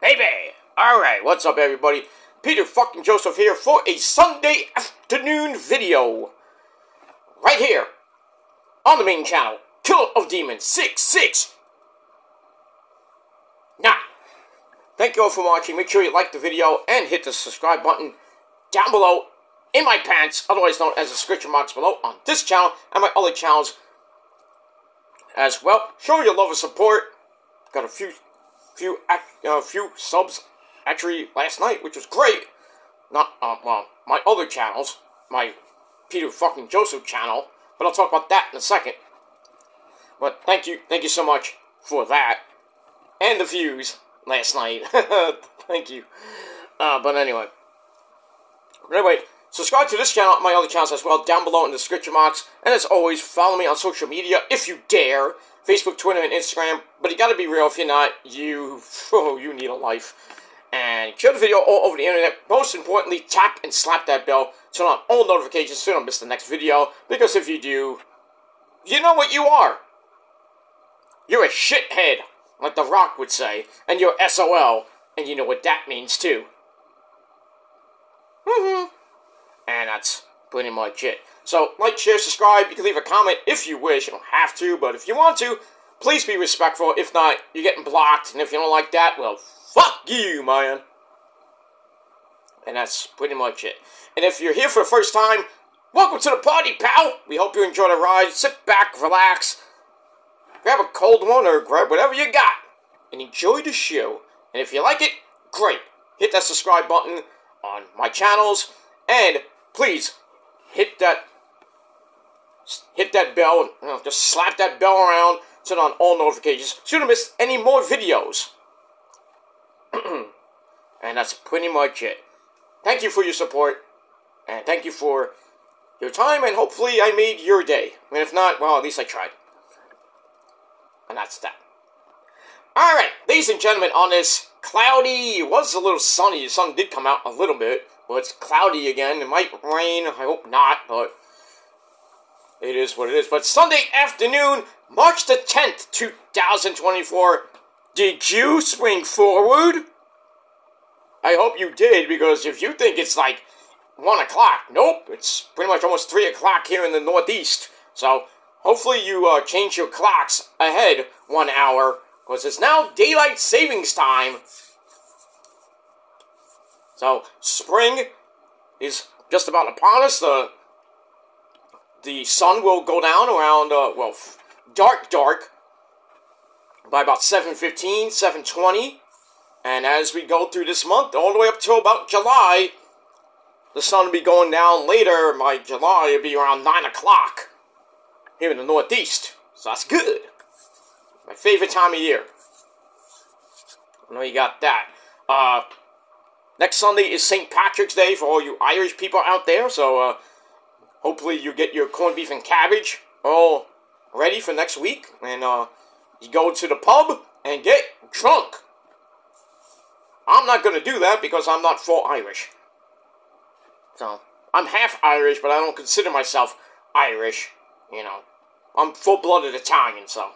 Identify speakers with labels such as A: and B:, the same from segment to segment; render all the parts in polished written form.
A: Baby! Alright, what's up everybody? Peter fucking Joseph here for a Sunday afternoon video. Right here, on the main channel, Killer of Demons 66. Now, thank you all for watching. Make sure you like the video and hit the subscribe button down below in my pants, otherwise known as the description box below, on this channel and my other channels as well. Show your love and support. Got a few subs actually last night, which was great. Not well, my other channels, my Peter fucking Joseph channel, but I'll talk about that in a second. But thank you so much for that and the views last night. Thank you. But anyway, subscribe to this channel and my other channels as well down below in the description box. And as always, follow me on social media if you dare. Facebook, Twitter, and Instagram. But you gotta be real. If you're not, you need a life. And share the video all over the internet. Most importantly, tap and slap that bell. Turn on all notifications so you don't miss the next video. Because if you do, you know what you are. You're a shithead, like The Rock would say. And you're SOL. And you know what that means too. And that's pretty much it. So, like, share, subscribe. You can leave a comment if you wish. You don't have to, but if you want to, please be respectful. If not, you're getting blocked. And if you don't like that, well, fuck you, man. And that's pretty much it. And if you're here for the first time, welcome to the party, pal. We hope you enjoy the ride. Sit back, relax, grab a cold one or grab whatever you got, and enjoy the show. And if you like it, great. Hit that subscribe button on my channels. And please, hit that bell, just slap that bell around, turn on all notifications, so you don't miss any more videos. And that's pretty much it. Thank you for your support, and thank you for your time, and hopefully I made your day. And if not, well, at least I tried. And that's that. Alright, ladies and gentlemen, on this cloudy, it was a little sunny, the sun did come out a little bit, but it's cloudy again. It might rain, I hope not, but it is what it is. But Sunday afternoon, March the 10th, 2024. Did you spring forward? I hope you did, because if you think it's like 1 o'clock, nope, it's pretty much almost 3 o'clock here in the Northeast. So, hopefully you change your clocks ahead 1 hour, because it's now daylight savings time. So, spring is just about upon us. The sun will go down around, dark, by about 7:15, 7:20. And as we go through this month, all the way up till about July, the sun will be going down later. By July, it'll be around 9 o'clock here in the Northeast. So that's good. My favorite time of year. I know you got that. Next Sunday is St. Patrick's Day for all you Irish people out there. So hopefully you get your corned beef and cabbage all ready for next week. And you go to the pub and get drunk. I'm not going to do that because I'm not full Irish. So, I'm half Irish, but I don't consider myself Irish. You know, I'm full-blooded Italian, so.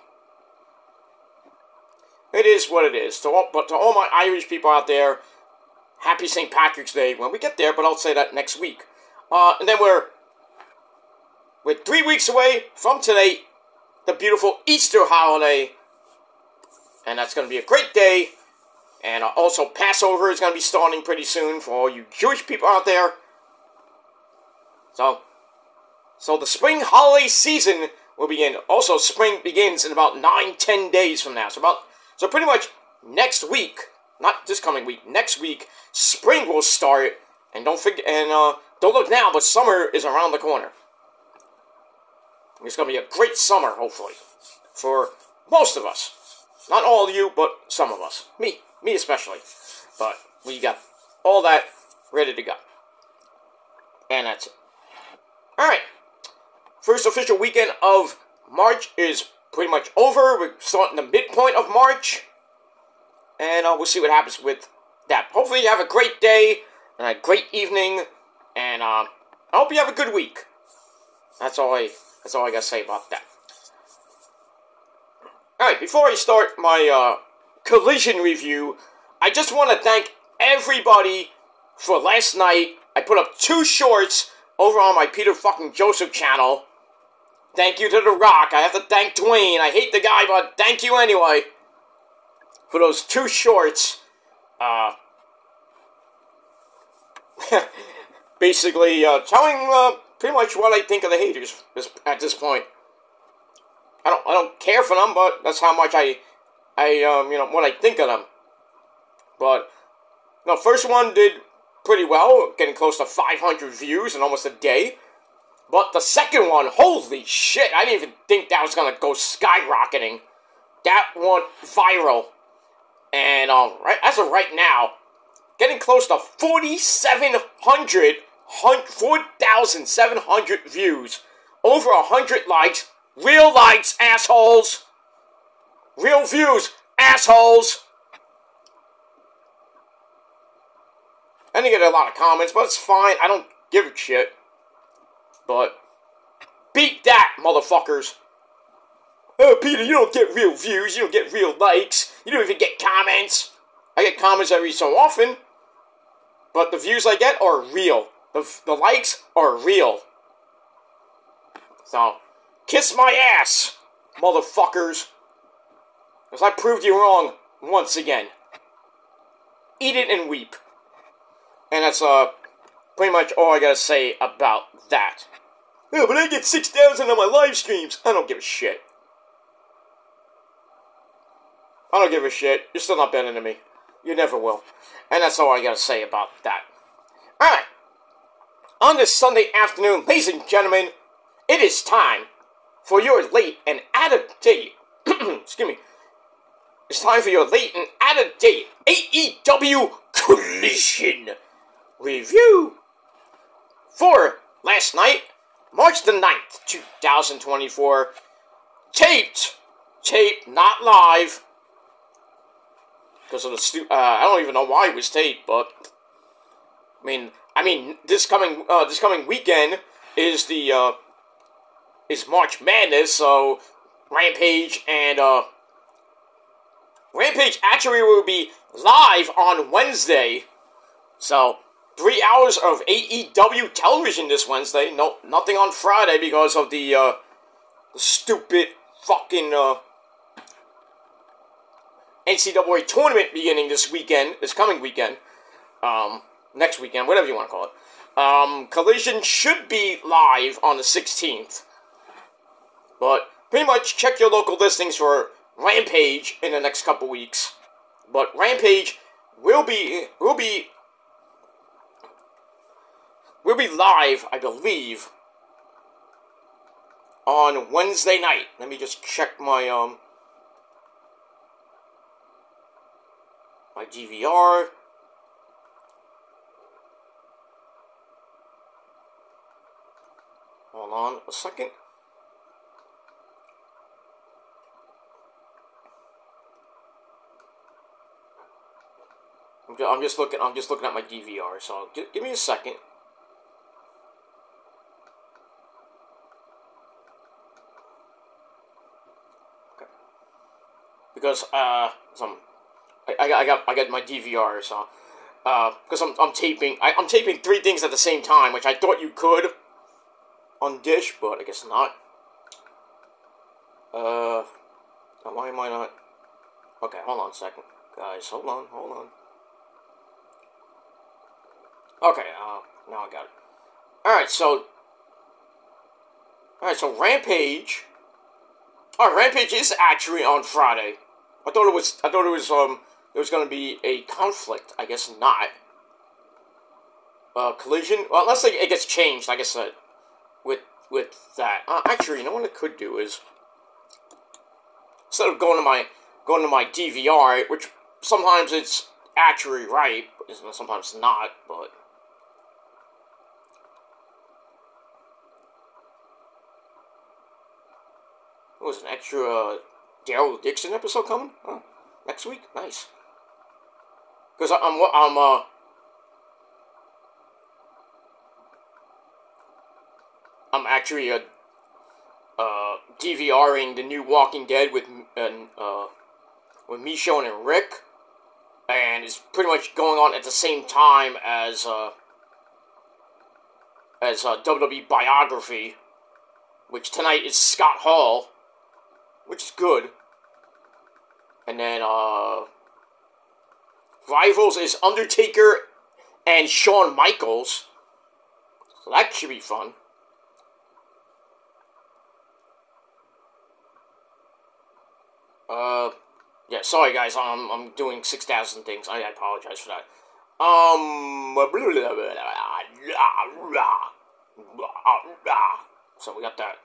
A: It is what it is. But to all my Irish people out there, happy St. Patrick's Day when we get there, but I'll say that next week. And then we're 3 weeks away from today, the beautiful Easter holiday. And that's going to be a great day. And also, Passover is going to be starting pretty soon for all you Jewish people out there. So the spring holiday season will begin. Also, spring begins in about 9-10 days from now. So pretty much next week, not this coming week, next week, spring will start. And don't forget, and don't look now, but summer is around the corner. It's going to be a great summer, hopefully, for most of us. Not all of you, but some of us. Me especially. But we got all that ready to go. And that's it. Alright. First official weekend of March is pretty much over. We're starting the midpoint of March. And we'll see what happens with that. Hopefully you have a great day and a great evening. And I hope you have a good week. That's all I gotta say about that. Alright, before I start my collision review I just want to thank everybody for last night. I put up 2 shorts over on my Peter fucking Joseph channel. Thank you to The Rock. I have to thank Dwayne. I hate the guy, but thank you anyway for those 2 shorts. Basically, telling pretty much what I think of the haters at this point. I don't care for them, but that's how much I what I think of them. But the first one did pretty well, getting close to 500 views in almost a day. But the second one, holy shit, I didn't even think that was gonna go skyrocketing. That went viral. And right as of right now, getting close to 4,700 views, over 100 likes, real likes, assholes, real views, assholes. I didn't get a lot of comments, but it's fine, I don't give a shit. But, beat that, motherfuckers. Oh, Peter, you don't get real views, you don't get real likes, you don't even get comments. I get comments every so often, but the views I get are real. The likes are real. So, kiss my ass, motherfuckers. Because I proved you wrong once again. Eat it and weep. And that's, pretty much all I gotta say about that. Yeah, but I get 6,000 on my live streams. I don't give a shit. I don't give a shit. You're still not better than me. You never will. And that's all I gotta say about that. Alright. On this Sunday afternoon, ladies and gentlemen, it is time for your late and out-of-date, excuse me, it's time for your late and out-of-date AEW Collision Review for last night, March the 9th, 2024, taped, not live, because of the I don't even know why it was taped, but I mean, this coming weekend is the is March Madness, so Rampage and Rampage actually will be live on Wednesday, so 3 hours of AEW television this Wednesday. No, nothing on Friday because of the stupid fucking NCAA tournament beginning this coming weekend, next weekend, whatever you want to call it. Collision should be live on the 16th, but pretty much check your local listings for Rampage in the next couple weeks. But Rampage will be live, I believe, on Wednesday night. Let me just check my my DVR. Hold on a second. I'm just looking at my DVR, so give me a second. Okay. Because I got my DVR, so because I'm taping 3 things at the same time, which I thought you could on Dish, but I guess not. Why am I not? Okay, hold on a second, guys. Hold on. Okay, now I got it. Alright, so Rampage. Alright, Rampage is actually on Friday. I thought it was there was gonna be a conflict. I guess not. Collision. Well, unless it gets changed, like I said, with that. Actually, you know what I could do is, instead of going to my DVR, which sometimes it's actually right, sometimes not, but what was an extra Daryl Dixon episode coming? Oh, next week? Nice. Because I'm actually DVRing the new Walking Dead with Michonne and Rick. and it's pretty much going on at the same time as WWE Biography, which tonight is Scott Hall, which is good. And then, Rivals is Undertaker and Shawn Michaels. So that should be fun. Yeah, sorry guys, I'm doing 6,000 things. I apologize for that. So we got that.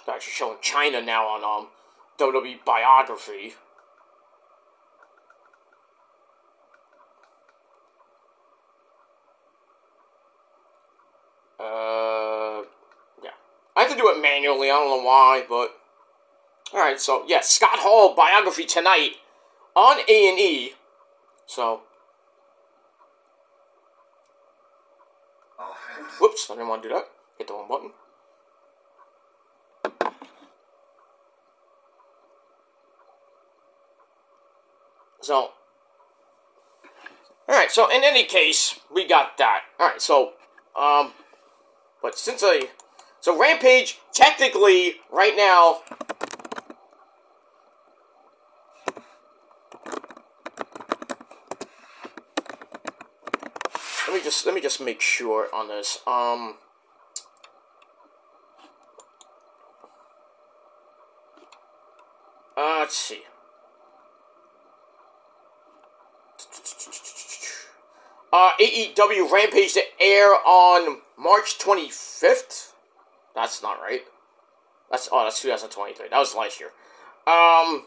A: They're actually showing China now on WWE Biography. Yeah. I have to do it manually, I don't know why, but... Alright, so, yeah, Scott Hall Biography tonight on A&E. So... Whoops, I didn't want to do that. Hit the wrong button. So... Alright, so in any case, we got that. Alright, so... But since So Rampage, technically, right now... Let me just make sure on this. Let's see. AEW Rampage to air on March 25th? That's not right. That's 2023. That was last year. Yeah,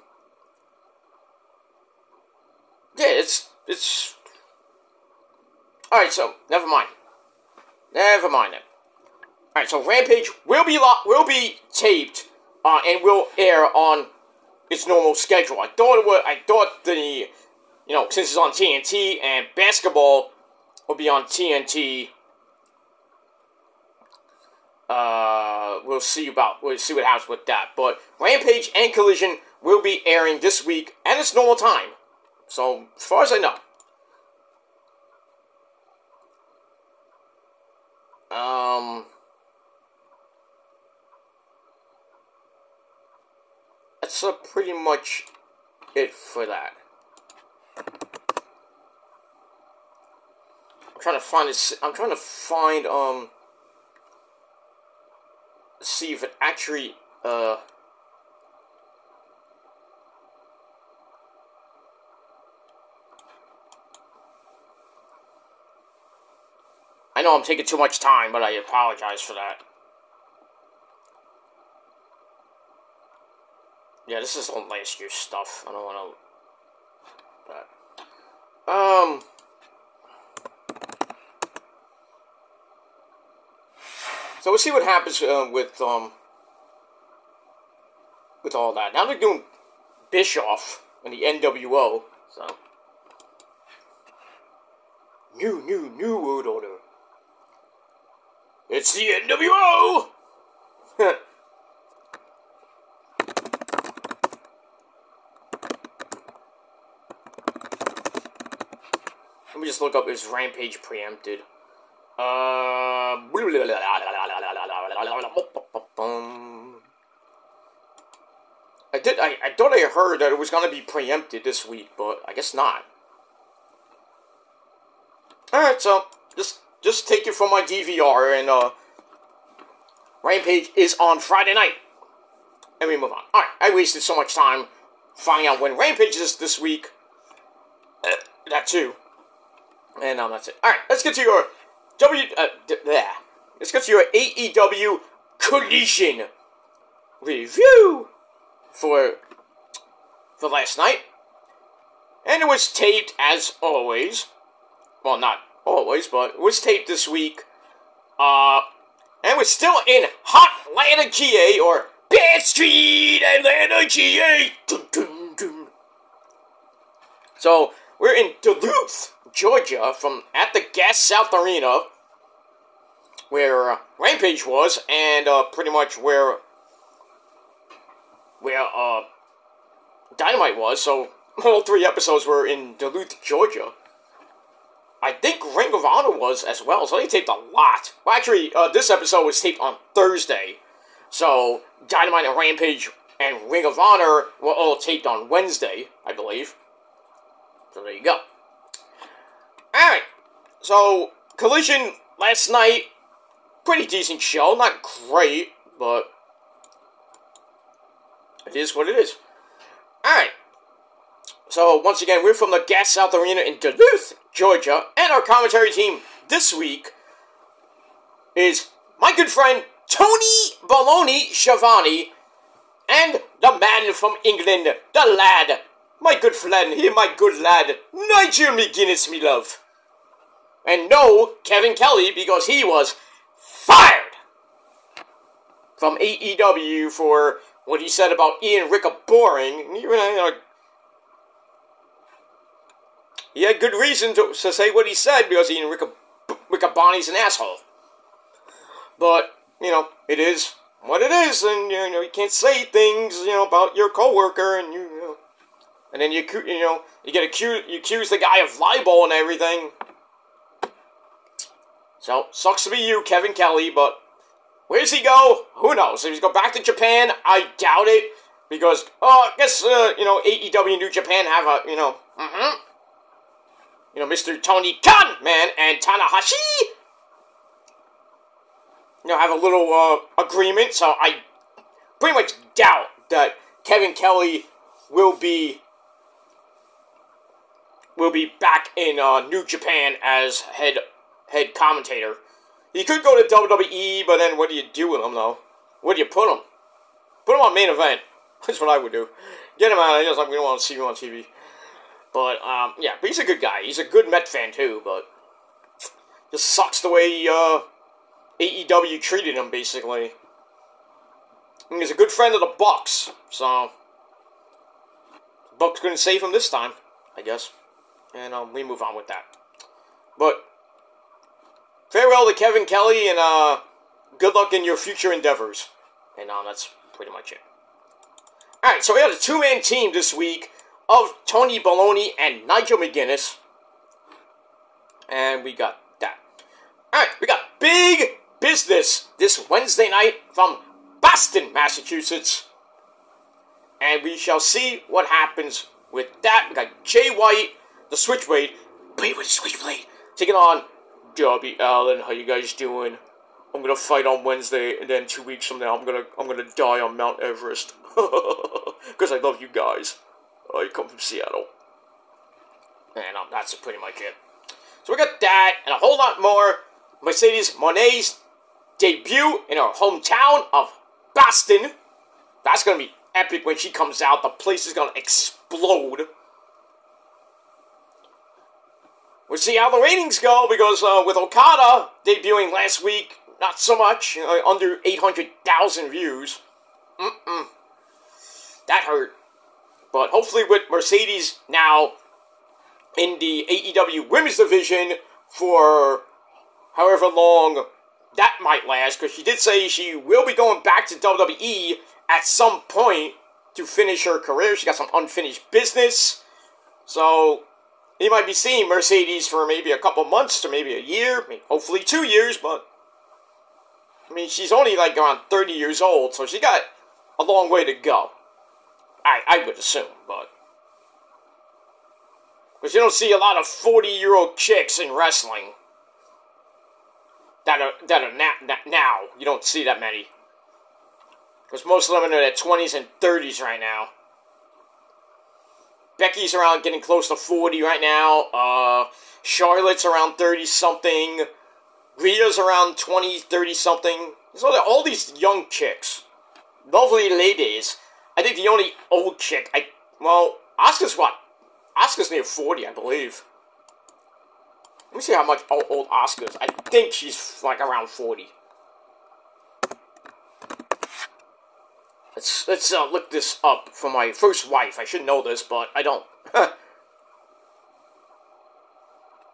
A: it's... Alright, so, never mind. Never mind then. Alright, so Rampage will be taped, and will air on its normal schedule. I thought the, since it's on TNT, and basketball will be on TNT, we'll see what happens with that. But Rampage and Collision will be airing this week at its normal time. So, as far as I know. That's pretty much it for that. I'm trying to find see if it actually, I know I'm taking too much time, but I apologize for that. Yeah, this is all last year's stuff. I don't want to... So we'll see what happens with all that. Now they're doing Bischoff and the NWO, so... New World Order. It's the NWO! Let me just look up, is Rampage preempted? I thought I heard that it was going to be preempted this week, but I guess not. Alright, so, just take it from my DVR, and, Rampage is on Friday night. And we move on. Alright, I wasted so much time finding out when Rampage is this week. That too. And, that's it. Alright, let's get to your let's get to your AEW Collision review for last night. And it was taped, as always. Well, not always, but it was taped this week. And we're still in Hot Atlanta, GA, or Bad Street, Atlanta, GA. Dun, dun, dun. So, we're in Duluth, Georgia, at the Gas South Arena, where Rampage was, and pretty much where where Dynamite was. So all 3 episodes were in Duluth, Georgia. I think Ring of Honor was as well, so they taped a lot. Well, actually, this episode was taped on Thursday. So, Dynamite and Rampage and Ring of Honor were all taped on Wednesday, I believe. So, there you go. Alright, so, Collision last night, pretty decent show. Not great, but it is what it is. Alright. So, once again, we're from the Gas South Arena in Duluth, Georgia, and our commentary team this week is my good friend Tony Baloney Schiavone and the man from England, the lad, my good friend, my good lad, Nigel McGuinness, me love. And no Kevin Kelly, because he was fired from AEW for what he said about Ian Ricker boring. He had good reason to say what he said, because Ian Riccaboni's an asshole. But, it is what it is, and, you can't say things, about your coworker, and, and then you accuse the guy of libel and everything. So, sucks to be you, Kevin Kelly, but where's he go? Who knows? If he's go back to Japan, I doubt it, because, I guess, AEW and New Japan have a, Mr. Tony Khan, man, and Tanahashi, have a little, agreement, so I pretty much doubt that Kevin Kelly will be back in, New Japan as head commentator. He could go to WWE, but then what do you do with him, though? Where do you put him? Put him on main event. That's what I would do. Get him out of here, we don't want to see him on TV. But, yeah, but he's a good guy. He's a good Met fan, too, but just sucks the way, AEW treated him, basically. And he's a good friend of the Bucks, so the Bucks couldn't save him this time, I guess. And, we move on with that. But farewell to Kevin Kelly, and, good luck in your future endeavors. And, that's pretty much it. Alright, so we had a 2-man team this week of Tony Baloney and Nigel McGuinness. And we got that. Alright, we got big business this Wednesday night from Boston, Massachusetts. And we shall see what happens with that. We got Jay White, the Switchblade, taking on Darby Allin. How you guys doing? I'm gonna fight on Wednesday, and then 2 weeks from now, I'm gonna die on Mount Everest. Because I love you guys. I come from Seattle. And that's pretty much it. So we got that, and a whole lot more. Mercedes Moné's debut in her hometown of Boston. That's going to be epic when she comes out. The place is going to explode. We'll see how the ratings go, because with Okada debuting last week, not so much. Under 800,000 views. That hurt. But hopefully with Mercedes now in the AEW Women's Division for however long that might last, because she did say she will be going back to WWE at some point to finish her career. She got some unfinished business. So you might be seeing Mercedes for maybe a couple months to maybe a year, hopefully 2 years, but I mean, she's only like around 30 years old, so she got a long way to go. I would assume, but because you don't see a lot of 40-year-old chicks in wrestling that are now. You don't see that many, because most of them are in their 20s and 30s right now. Becky's around getting close to 40 right now. Charlotte's around 30-something. Rita's around 20, 30-something. So all these young chicks, lovely ladies. I think the only old chick, Asuka's what? Asuka's near 40, I believe. Let me see how much old Asuka is. I think she's like around 40. Let's look this up for my first wife. I should know this, but I don't.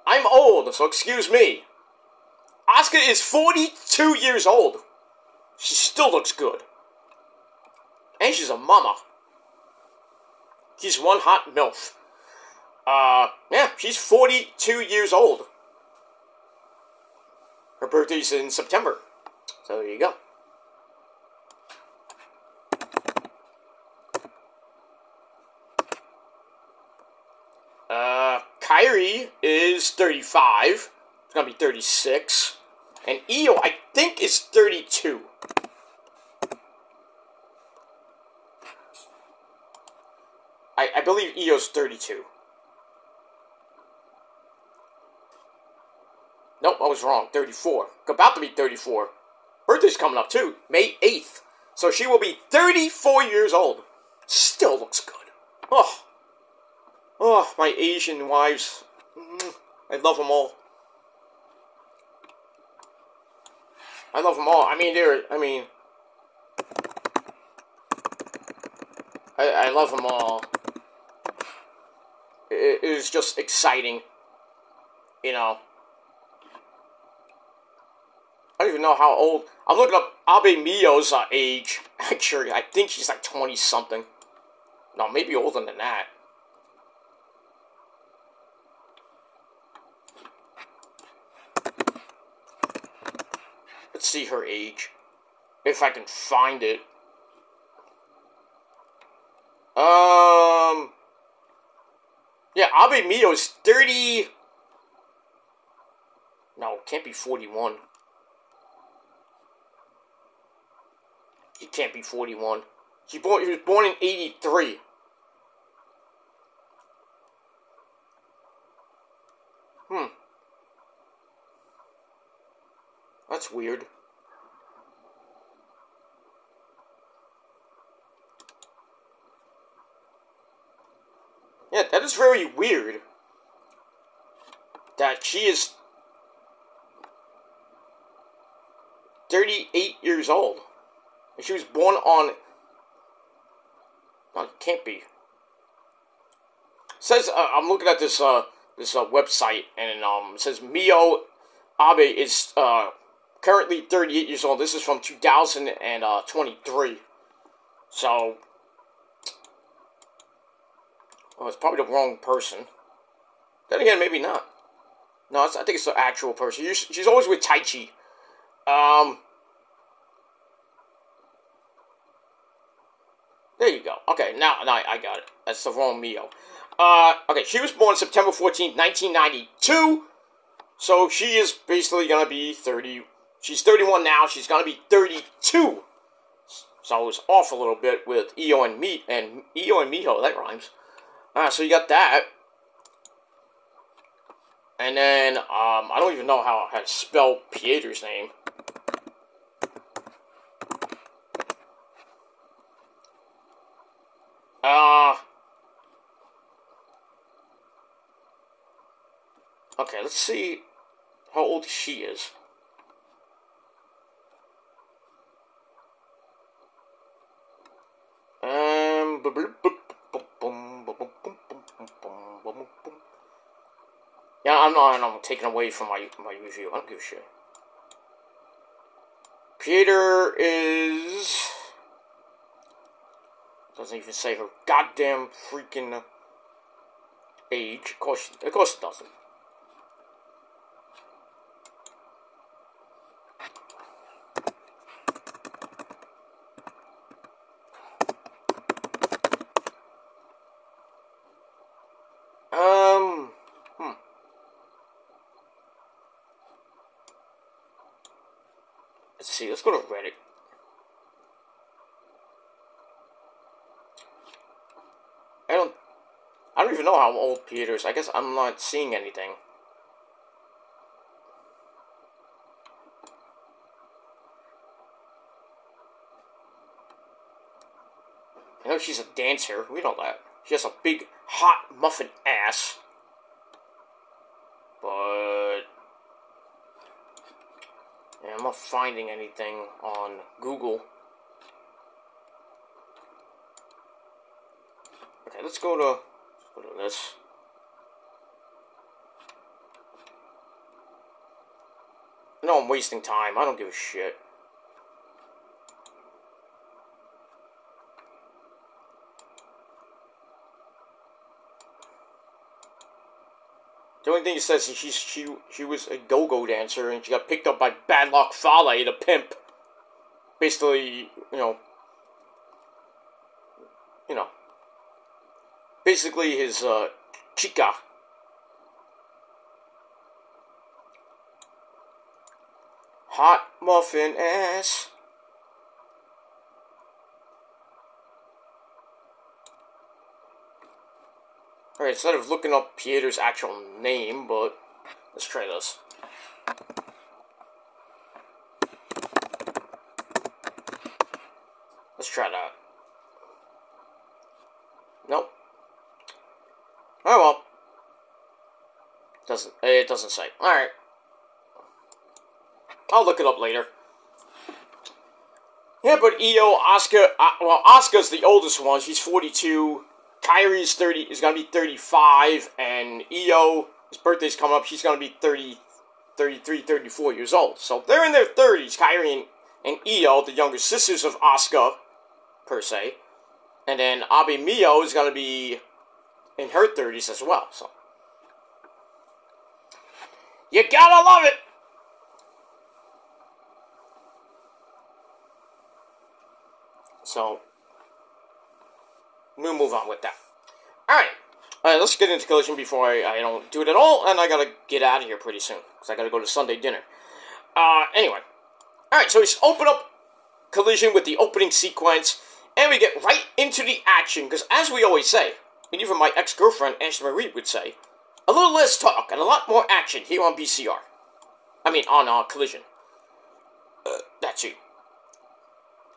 A: I'm old, so excuse me. Asuka is 42 years old. She still looks good. And she's a mama. She's one hot MILF. Yeah, she's 42 years old. Her birthday's in September. So there you go. Kairi is 35. It's gonna be 36. And Io, I think, is 32. I believe Io's 32. Nope, I was wrong. 34. About to be 34. Birthday's coming up, too. May 8th. So she will be 34 years old. Still looks good. Oh. Oh, my Asian wives. I love them all. I love them all. I love them all. It is just exciting. You know. I don't even know how old. I'm looking up Abe Mio's age. Actually, I think she's like 20-something. No, maybe older than that. Let's see her age. If I can find it. Yeah, Abe Mio is 30... No, it can't be 41. He can't be 41. He was born in 83. That's weird. Yeah, that is very weird. That she is 38 years old. And she was born on... No, it can't be. It says, I'm looking at this website, and it says Mio Abe is currently 38 years old. This is from 2023. So, well, it's probably the wrong person. Then again, maybe not. No, I think it's the actual person. She's always with Taichi. There you go. Okay, now I got it. That's the wrong Mio. Okay, she was born September 14th, 1992. So she is basically gonna be 30. She's 31 now. She's gonna be 32. So it's off a little bit with Io and Miho. That rhymes. So you got that. And then, I don't even know how to spell Pieter's name. Okay, let's see how old she is. Yeah, I'm taking away from my review. I don't give a shit. Pieter is... Doesn't even say her goddamn freaking age. Of course it doesn't. Let's see, let's go to Reddit. I don't even know how old Pieter is. I guess I'm not seeing anything. I know she's a dancer. We know that. She has a big, hot muffin ass. But... yeah, I'm not finding anything on Google. Okay, let's go to this. No, I'm wasting time. I don't give a shit. The only thing he says is she was a go-go dancer and she got picked up by Bad Luck Fale, the pimp. Basically, basically his chica. Hot muffin ass. Alright, instead of looking up Pieter's actual name, but let's try this. Let's try that. Nope. Oh well. It doesn't say. Alright. I'll look it up later. Yeah, but Io, Asuka, well, Asuka's the oldest one. She's 42. Kairi's 30, is going to be 35. And Io, his birthday's coming up. She's going to be 33, 34 years old. So they're in their 30s, Kairi and Io, the younger sisters of Asuka, per se. And then Abe Mio is going to be in her 30s as well. So you gotta love it! So, we'll move on with that. Alright, let's get into Collision before I don't do it at all, and I gotta get out of here pretty soon, because I gotta go to Sunday dinner. Anyway. Alright, so we open up Collision with the opening sequence, and we get right into the action, because as we always say, and even my ex-girlfriend, Ashley Marie, would say, a little less talk and a lot more action here on BCR. I mean, on Collision. That's it.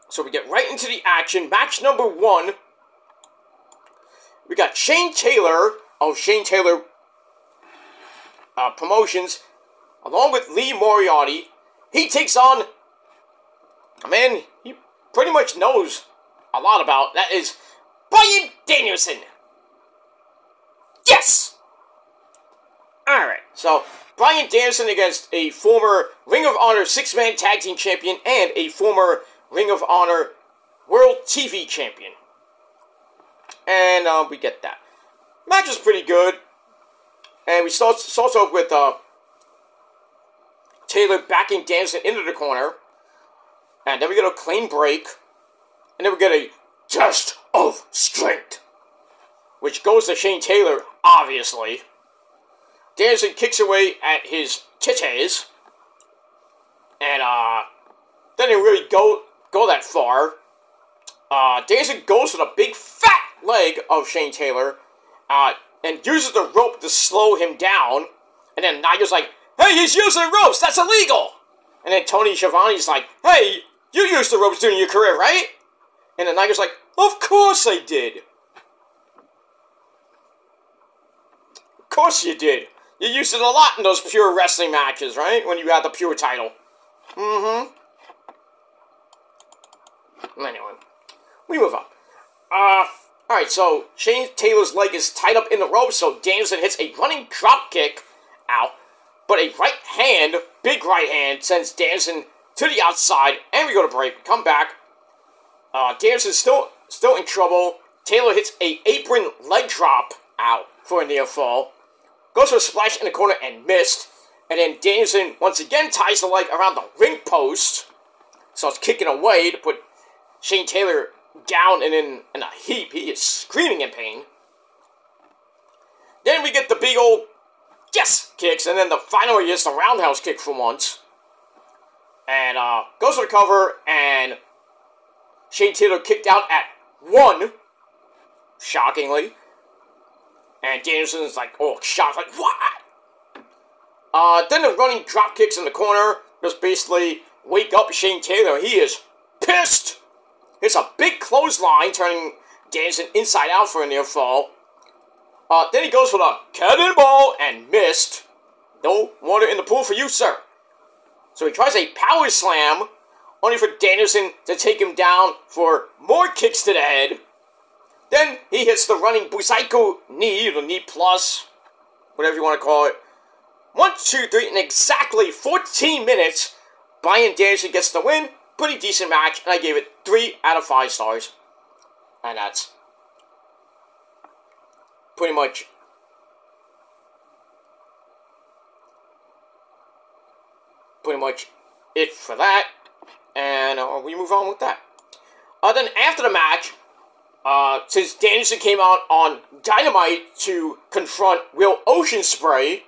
A: So we get right into the action. Match number 1. We got Shane Taylor of Shane Taylor Promotions, along with Lee Moriarty. He takes on a man he pretty much knows a lot about. That is Bryan Danielson. Yes! Alright, so Bryan Danielson against a former Ring of Honor 6-man tag team champion and a former Ring of Honor World TV Champion. And we get that. Match is pretty good. And we starts off with Taylor backing Danielson into the corner. And then we get a clean break. And then we get a test of strength, which goes to Shane Taylor, obviously. Danielson kicks away at his titties. And then they really go that far. Danielson goes for the big fat leg of Shane Taylor, and uses the rope to slow him down. And then Nigel's like, "Hey, he's using ropes, that's illegal!" And then Tony Schiavone's like, "Hey, you used the ropes during your career, right?" And then Nigel's like, "Of course I did. Of course you did. You used it a lot in those pure wrestling matches, right? When you had the pure title." Anyway, we move on. Alright, so Shane Taylor's leg is tied up in the rope, so Danielson hits a running drop kick. Ow. But a right hand, big right hand, sends Danielson to the outside, and we go to break. We come back. Danielson's still in trouble. Taylor hits a apron leg drop, ow, for a near fall. Goes for a splash in the corner and missed. And then Danielson once again ties the leg around the ring post. So it's kicking away to put Shane Taylor down and in a heap. He is screaming in pain. Then we get the big old yes kicks, and then the final he gets the roundhouse kick for once. And goes for the cover, and Shane Taylor kicked out at 1, shockingly. And Danielson's like, oh, shocked, like, what? Then the running drop kicks in the corner just basically wake up Shane Taylor. He is pissed. It's a big clothesline, turning Danielson inside out for a near fall. Then he goes for the cannonball and missed. No water in the pool for you, sir. So he tries a power slam, only for Danielson to take him down for more kicks to the head. Then he hits the running Busaiku knee, the knee plus, whatever you want to call it. 1, 2, 3, in exactly 14 minutes, Bryan Danielson gets the win. Pretty decent match, and I gave it 3 out of 5 stars. And that's pretty much pretty much it for that. And we move on with that. Then after the match, since Danielson came out on Dynamite to confront Will Oceanspray,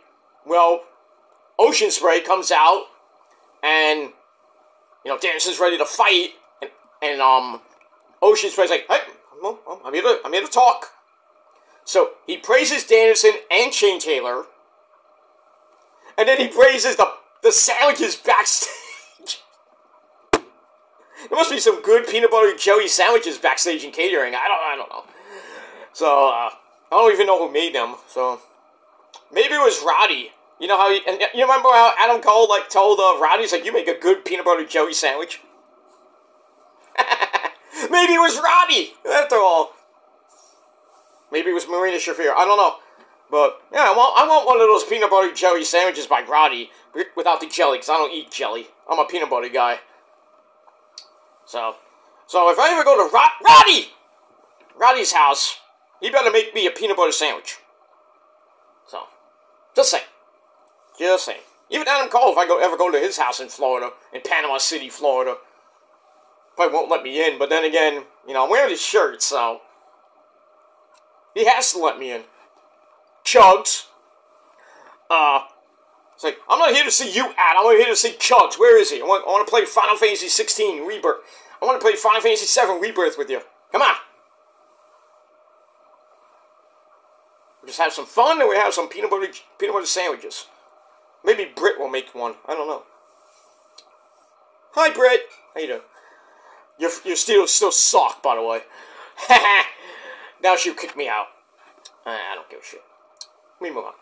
A: well, Oceanspray comes out, and, you know, Danielson's ready to fight, and Oceanspray's like, hey, I'm here to talk. So, he praises Danielson and Shane Taylor, and then he praises the sandwiches backstage. There must be some good peanut butter and jelly sandwiches backstage in catering. I don't know. So, I don't even know who made them. So, maybe it was Roddy. You know how you remember how Adam Cole, like, told Roddy, he's like, you make a good peanut butter and jelly sandwich? Maybe it was Roddy, after all. Maybe it was Marina Shafir. I don't know. But, yeah, I want one of those peanut butter and jelly sandwiches by Roddy without the jelly, because I don't eat jelly. I'm a peanut butter guy. So if I ever go to Roddy's house, he better make me a peanut butter sandwich. So, just saying. Even Adam Cole, if I ever go to his house in Florida, in Panama City, Florida, probably won't let me in, but then again, you know, I'm wearing his shirt, so he has to let me in. Chugs. It's like, I'm not here to see you, Adam. I'm here to see Chugs. Where is he? I want to play Final Fantasy 16 Rebirth. I want to play Final Fantasy 7 Rebirth with you. Come on. We just have some fun, and we have some peanut butter sandwiches. Maybe Britt will make one. I don't know. Hi, Britt. How you doing? You're still sock, by the way. Now she'll kick me out. I don't give a shit. Let me move on.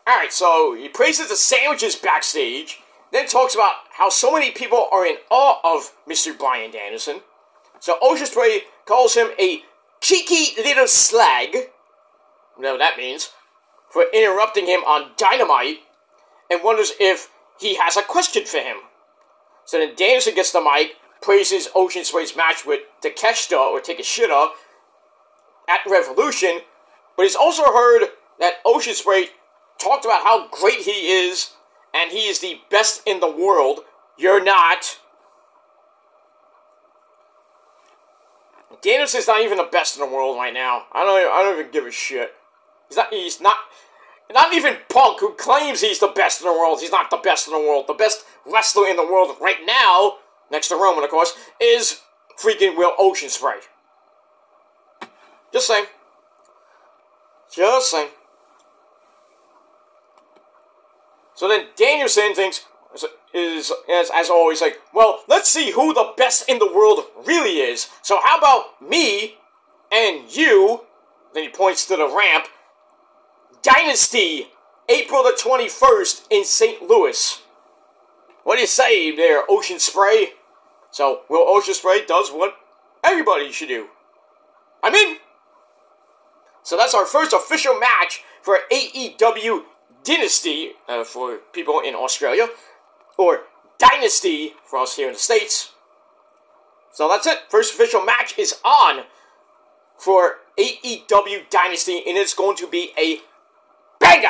A: Alright, so he praises the sandwiches backstage, then talks about how so many people are in awe of Mr. Bryan Danielson. So Oceanspray calls him a cheeky little slag, whatever that means, for interrupting him on Dynamite, and wonders if he has a question for him. So then Danielson gets the mic, praises Oceanspray's match with Takeshita at Revolution, but he's also heard that Oceanspray talked about how great he is, and he is the best in the world. You're not. Danielson's not even the best in the world right now. I don't even give a shit. He's not even Punk, who claims he's the best in the world. He's not the best in the world. The best wrestler in the world right now, next to Roman, of course, is freaking Will Oceanspray. Just saying. Just saying. So then Danielson thinks, is as always, like, well, let's see who the best in the world really is. So how about me and you, then he points to the ramp, Dynasty, April the 21st in St. Louis. What do you say there, Oceanspray? So, Will Oceanspray does what everybody should do. I'm in! So that's our first official match for AEW Dynasty, for people in Australia, or Dynasty for us here in the States. So that's it. First official match is on for AEW Dynasty, and it's going to be a banger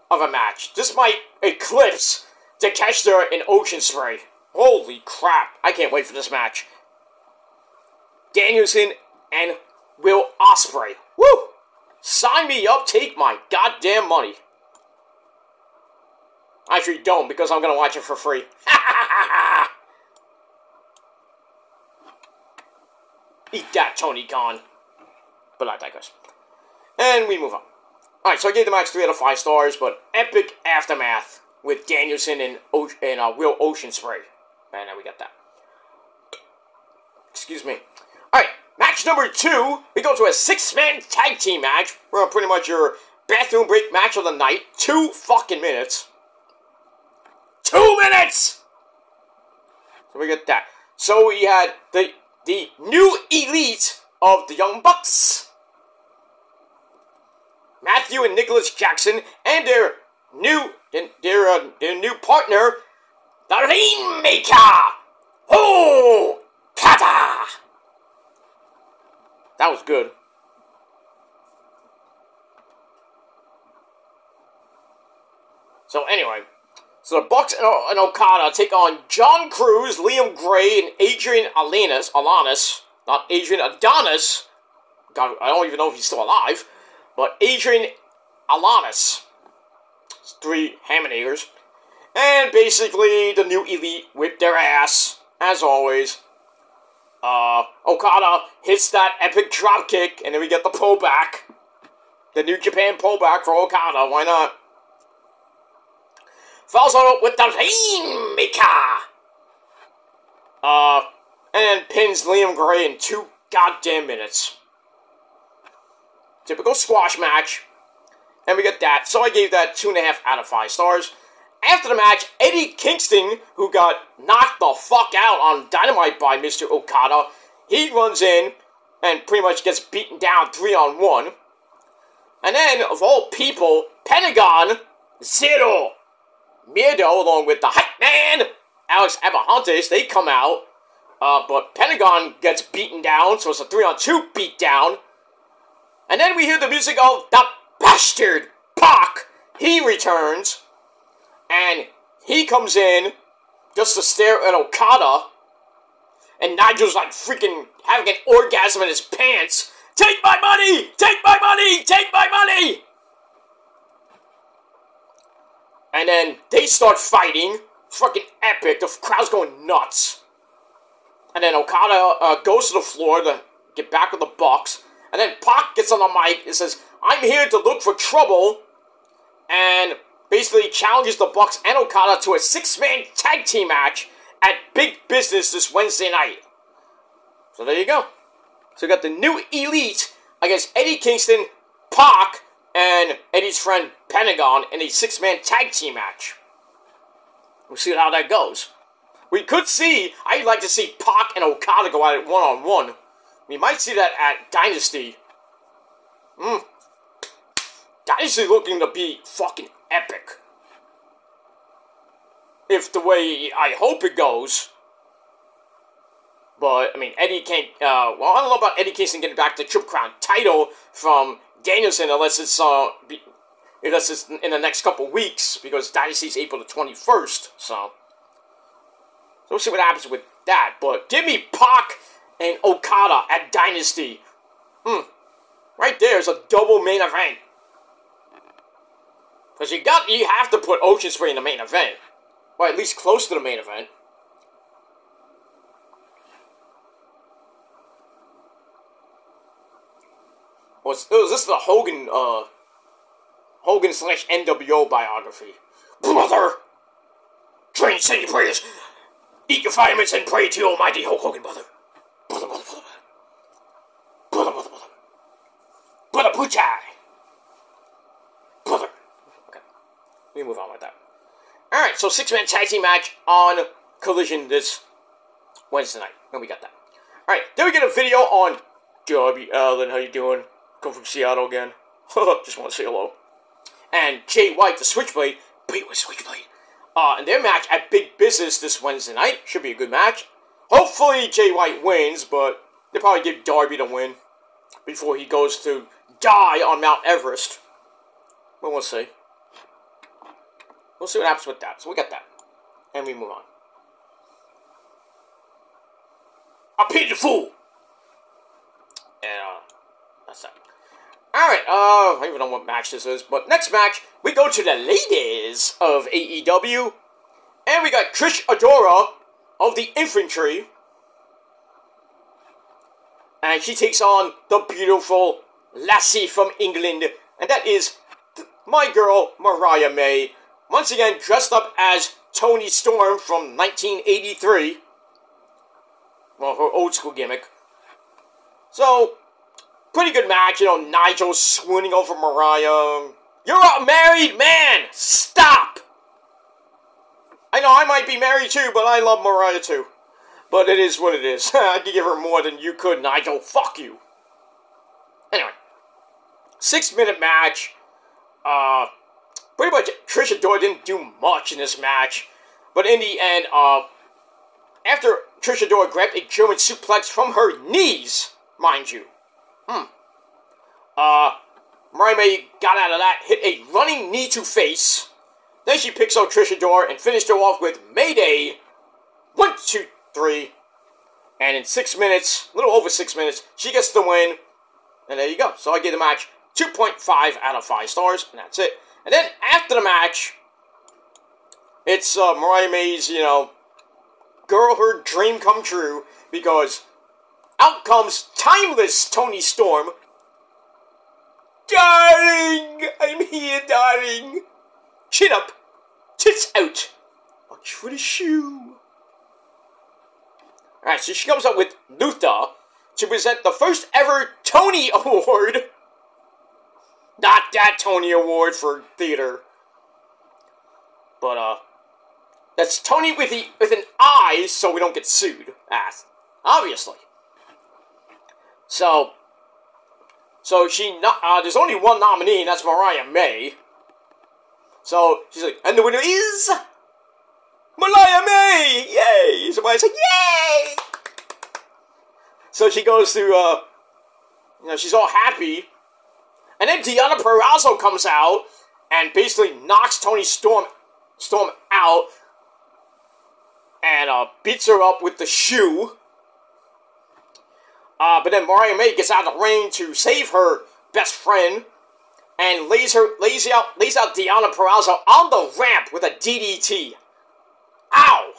A: of a match. This might eclipse Takeshita and Oceanspray. Holy crap. I can't wait for this match. Danielson and Will Ospreay. Woo! Sign me up, take my goddamn money. Actually, don't, because I'm going to watch it for free. Eat that, Tony Khan. But I digress. And we move on. Alright, so I gave the match 3 out of 5 stars, but epic aftermath with Danielson and Will Oceanspray. And we got that. Excuse me. Alright, match number 2. We go to a 6-man tag team match. We're pretty much your bathroom break match of the night. 2 fucking minutes. 2 minutes! So we get that. So we had the new elite of the Young Bucks, Matthew and Nicholas Jackson, and their new partner, the Rainmaker, Kata. That was good. So anyway, So the Bucks and Okada take on John Cruz, Liam Gray, and Adrian Alanis. Not Adrian Adonis. God, I don't even know if he's still alive. But Adrian Alanis. It's 3 Hamanagers. And basically, the New Elite whip their ass, as always. Okada hits that epic dropkick, and then we get the pullback. The New Japan pullback for Okada, why not? Follows up with the Rainmaker. And then pins Liam Gray in 2 goddamn minutes. Typical squash match. And we get that. So I gave that 2.5 out of 5 stars. After the match, Eddie Kingston, who got knocked the fuck out on Dynamite by Mr. Okada, he runs in and pretty much gets beaten down 3-on-1. And then, of all people, Pentagon, Zero Miedo, along with the Hype Man, Alex Abrahantes, they come out. But Pentagon gets beaten down, so it's a 3-on-2 beatdown. And then we hear the music of the bastard Pac. He returns. And he comes in just to stare at Okada. And Nigel's like freaking having an orgasm in his pants. Take my money! Take my money! Take my money! And then they start fighting. Fucking epic. The crowd's going nuts. And then Okada goes to the floor to get back with the Bucks. And then Pac gets on the mic and says, I'm here to look for trouble. And basically challenges the Bucks and Okada to a 6-man tag team match at Big Business this Wednesday night. So there you go. So we got the New Elite against Eddie Kingston, Pac, and Eddie's friend Pentagon in a 6-man tag team match. We'll see how that goes. We could see, I'd like to see Pac and Okada go at it 1-on-1. We might see that at Dynasty. Dynasty looking to be fucking epic. If the way I hope it goes. But, I mean, Eddie can't, well, I don't know about Eddie Kingston getting back the Triple Crown title from Danielson unless it's in the next couple weeks, because Dynasty's April the 21st, so we'll see what happens with that. But give me Pac and Okada at Dynasty. Right there is a double main event. Because you have to put Ocean Spray in the main event. Or at least close to the main event. Was this the Hogan / NWO biography? Brother! Train, send your prayers. Eat your vitamins and pray to almighty Hulk Hogan, brother. Brother. Brother Puchai. Brother. Okay. We move on with that. Alright, so 6-man tag team match on Collision this Wednesday night. And we got that. Alright, then we get a video on Darby Allin. How you doing? Come from Seattle again. Just want to say hello. And Jay White, the Switchblade, beat with Switchblade. And their match at Big Business this Wednesday night. Should be a good match. Hopefully Jay White wins, but they'll probably give Darby the win before he goes to die on Mount Everest. But we'll see. We'll see what happens with that. So we got that. And we move on. I paid the fool! And, that's that. Alright, I don't even know what match this is, but next match, we go to the ladies of AEW, and we got Trish Adora of the Infantry, and she takes on the beautiful lassie from England, and that is my girl, Mariah May, once again dressed up as Toni Storm from 1983, well, her old school gimmick. So, pretty good match, you know, Nigel swooning over Mariah. You're a married man! Stop! I know I might be married too, but I love Mariah too. But it is what it is. I could give her more than you could, Nigel. Fuck you. Anyway. 6-minute match. Pretty much Trish Adora didn't do much in this match. But in the end, after Trish Adora grabbed a German suplex from her knees, mind you. Mariah May got out of that, hit a running knee to face, Then she picks out Trish Adora and finished her off with Mayday. 1, 2, 3. And in 6 minutes, a little over 6 minutes, she gets the win. And there you go. So I give the match 2.5 out of 5 stars, and that's it. And then after the match, it's Mariah May's, girl, her dream come true, because out comes timeless Toni Storm. Darling! I'm here, darling! Chin up, tits out. Watch for the shoe. Alright, so she comes up with Luther to present the first ever Tony Award. Not that Tony Award for theater. But, that's Tony with an I, so we don't get sued. Obviously. So there's only one nominee, and that's Mariah May. So, she's like, and the winner is Mariah May! Yay! Somebody's like, yay! So she goes through, she's all happy. And then Deonna Purrazzo comes out and basically knocks Toni Storm out and beats her up with the shoe. But then Mariah May gets out of the ring to save her best friend and lays out Deonna Purrazzo on the ramp with a DDT. Ow!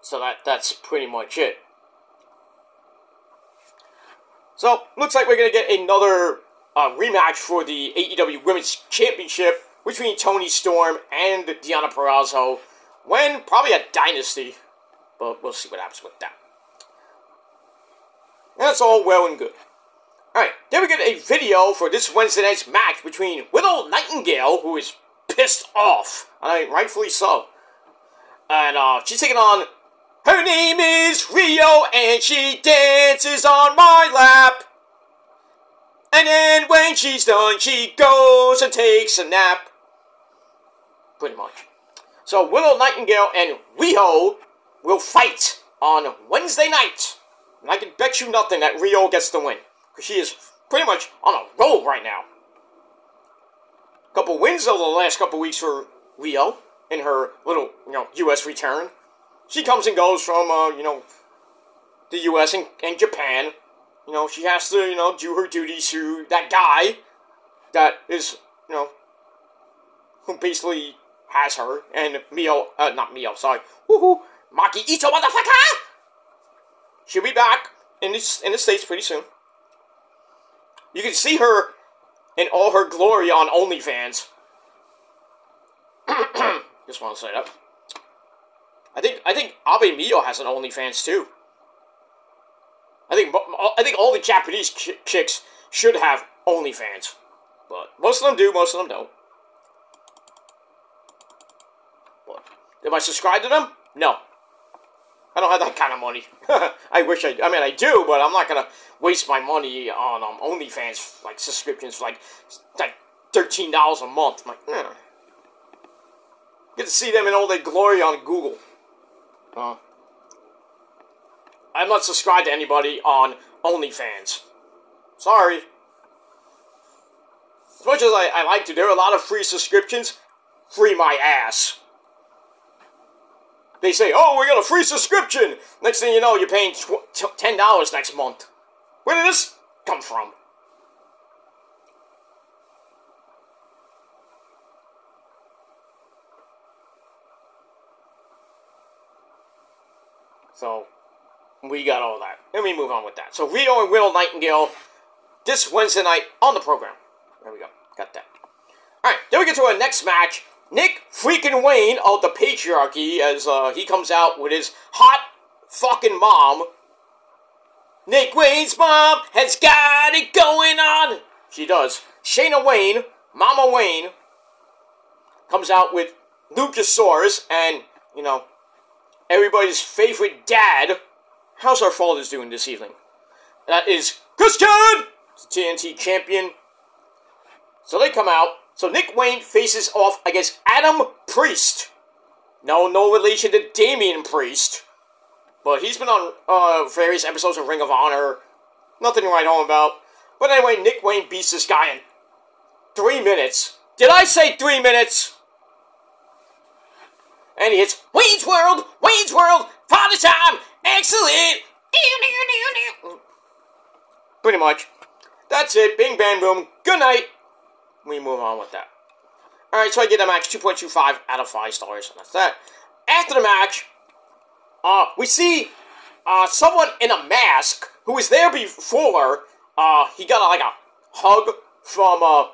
A: So that's pretty much it. So, looks like we're going to get another rematch for the AEW Women's Championship between Toni Storm and Deonna Purrazzo when probably at Dynasty. But we'll see what happens with that. And that's all well and good. Alright, then we get a video for this Wednesday night's match between Willow Nightingale, who is pissed off. Rightfully so. And she's taking on... Her name is Rio, and she dances on my lap. And then when she's done, she goes and takes a nap. Pretty much. So Willow Nightingale and Rio will fight on Wednesday night. And I can bet you nothing that Rio gets the win. Because she is pretty much on a roll right now. Couple wins over the last couple weeks for Rio in her little, U.S. return. She comes and goes from, the U.S. and Japan. She has to, do her duties to that guy that is, who basically has her. And Maki Ito, motherfucker! She'll be back in the States pretty soon. You can see her in all her glory on OnlyFans. Just want to say that. I think Abe Mio has an OnlyFans too. I think all the Japanese chicks should have OnlyFans, but most of them do, most of them don't. But am I subscribed to them? No. I don't have that kind of money. I wish I do, but I'm not gonna waste my money on OnlyFans subscriptions for like $13 a month. I'm like, Get to see them in all their glory on Google. I'm not subscribed to anybody on OnlyFans. Sorry. As much as I like to, there are a lot of free subscriptions. Free my ass. They say, oh, we got a free subscription. Next thing you know, you're paying $10 next month. Where did this come from? So, we got all that. Let me move on with that. So, Rio and Willow Nightingale this Wednesday night on the program. There we go. Got that. Alright, then we get to our next match. Nick freaking Wayne of the Patriarchy as he comes out with his hot fucking mom. Nick Wayne's mom has got it going on. She does. Shayna Wayne, Mama Wayne, comes out with Luchasaurus and, everybody's favorite dad. How's our fathers doing this evening? That is Christian, TNT champion. So they come out. So Nick Wayne faces off against Adam Priest. No relation to Damian Priest. But he's been on various episodes of Ring of Honor. Nothing to write home about. But anyway, Nick Wayne beats this guy in 3 minutes. Did I say 3 minutes? And he hits Wayne's World, Father Time, excellent. Pretty much. That's it. Bing, bang, boom. Good night. We move on with that. Alright, so I get a match 2.25 out of 5 stars. That's that. After the match, we see someone in a mask who was there before. He got like a hug from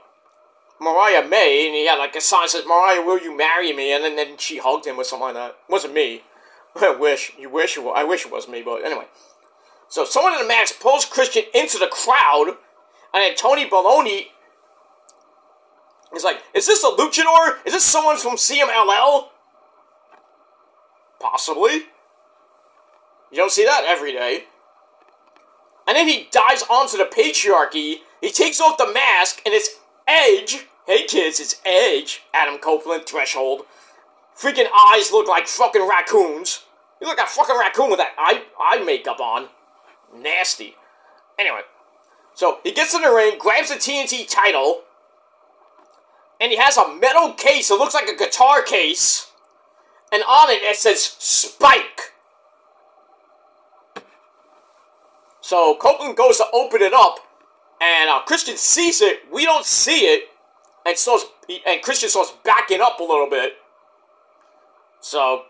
A: Mariah May, and he had like a sign that says, "Mariah, will you marry me?" And then she hugged him or something like that. It wasn't me. I wish it was me, but anyway. So someone in a mask pulls Christian into the crowd, and then Tony Baloney is like, "Is this a luchador? Is this someone from CMLL?" Possibly. You don't see that every day. And then he dives onto the patriarchy. He takes off the mask, and it's Edge. Hey kids, it's Edge. Adam Copeland, Threshold. Freaking eyes look like fucking raccoons. You look like a fucking raccoon with that eye makeup on. Nasty. Anyway. So, he gets in the ring, grabs the TNT title, and he has a metal case. It looks like a guitar case. And on it says, Spike. So, Copeland goes to open it up, and Christian sees it. We don't see it. And Christian starts backing up a little bit. So,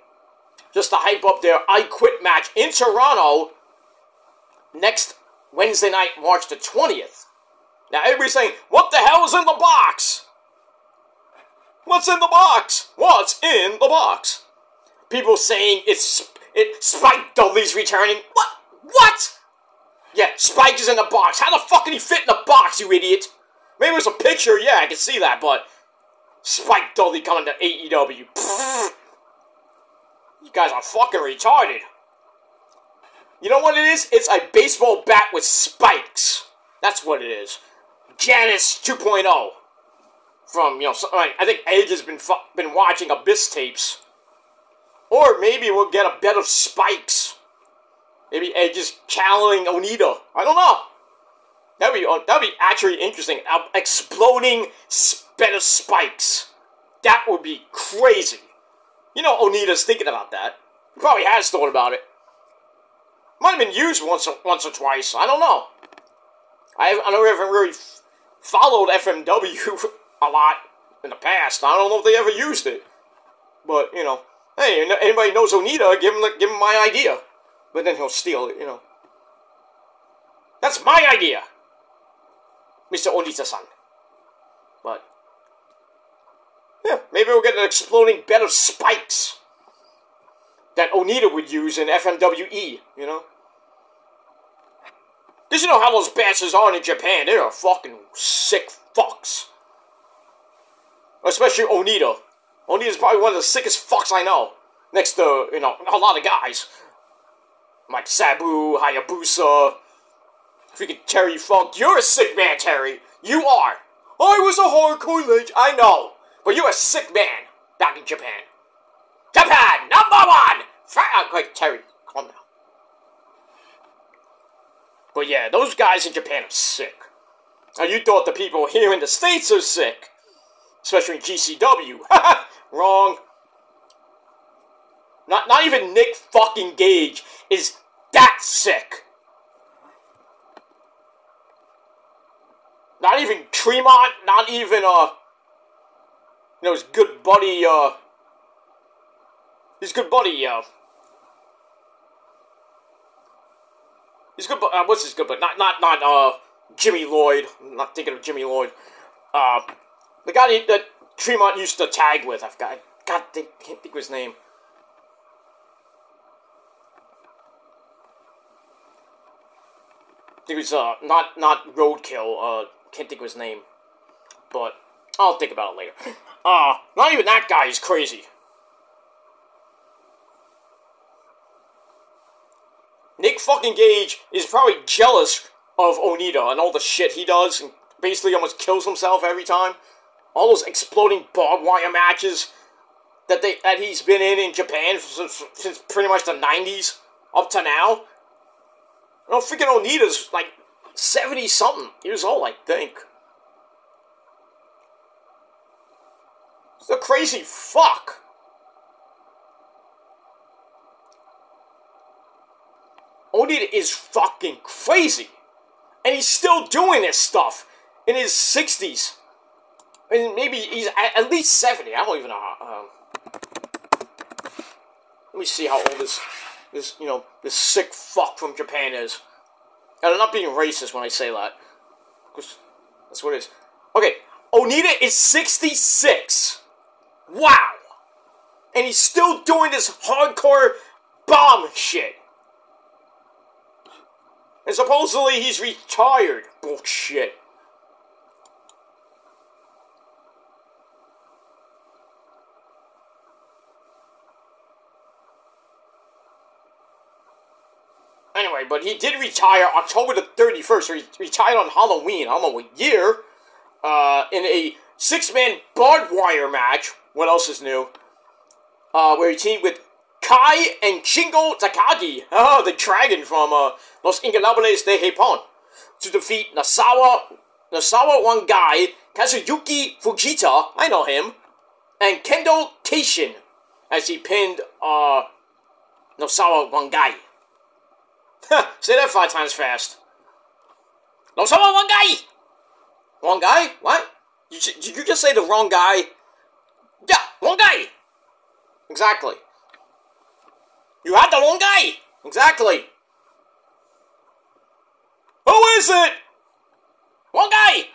A: just to hype up their I Quit match in Toronto next Wednesday night, March the 20th. Now, everybody's saying, what the hell is in the box? What's in the box? What's in the box? People saying it's Spike Dudley's returning. What? Yeah, Spike is in the box. How the fuck can he fit in the box, you idiot? Maybe it was a picture, yeah, I can see that, but Spike Dudley coming to AEW. Pfft. You guys are fucking retarded. You know what it is? It's a baseball bat with spikes. That's what it is. Janice 2.0. From, I think Edge has been watching Abyss tapes. Or maybe we'll get a bed of spikes. Maybe Edge is channeling Onita. I don't know. That'd be actually interesting. Exploding bed of spikes. That would be crazy. You know Onita's thinking about that. He probably has thought about it. Might have been used once or twice. I don't know. I haven't really followed FMW a lot in the past. I don't know if they ever used it. But, hey, anybody knows Onita, give him my idea. But then he'll steal it, That's my idea, Mr. Onita-san. But, yeah, maybe we'll get an exploding bed of spikes that Onita would use in FMWE, Because you know how those bastards are in Japan. They're fucking sick fucks. Especially Onita. Onita's probably one of the sickest fucks I know. Next to, a lot of guys. Like Sabu, Hayabusa, freaking Terry Funk. You're a sick man, Terry. You are. I was a hardcore legend. I know. But you're a sick man back in Japan. Japan, #1! Quick, Terry, calm down. But yeah, those guys in Japan are sick. Now you thought the people here in the States are sick. Especially in GCW. Wrong. Not even Nick fucking Gage is that sick. Not even Tremont, not even, his good buddy, his good buddy, what's his good buddy? Not Jimmy Lloyd. I'm not thinking of Jimmy Lloyd. The guy that Tremont used to tag with, I forgot. Can't think of his name. I think it was, not Roadkill, can't think of his name. But, I'll think about it later. Not even that guy is crazy. Nick fucking Gage is probably jealous of Onita and all the shit he does, and basically almost kills himself every time. All those exploding barbed wire matches that he's been in Japan since pretty much the 90s up to now. Freaking Onita's like 70-something years old, I think. He's a crazy fuck. Onita is fucking crazy. And he's still doing this stuff in his 60s. And maybe he's at least 70. I don't even know how. Let me see how old this sick fuck from Japan is. And I'm not being racist when I say that. Because that's what it is. Okay, Onita is 66. Wow. And he's still doing this hardcore bomb shit. And supposedly he's retired. Bullshit. Anyway, but he did retire October the 31st. So he retired on Halloween. I don't know what year. In a 6-man barbed wire match. What else is new? Where he teamed with Kai and Shingo Takagi. Oh, the dragon from Los Ingobernables de Japón. To defeat Nasawa Wangai, Kazuyuki Fujita, I know him, and Kendo Keishin, as he pinned Nasawa Wangai. Say that 5 times fast. Nasawa Wangai! Wangai? What? Did you just say the wrong guy? Yeah, Wangai! Exactly. You had the wrong guy! Exactly. Who is it? One guy!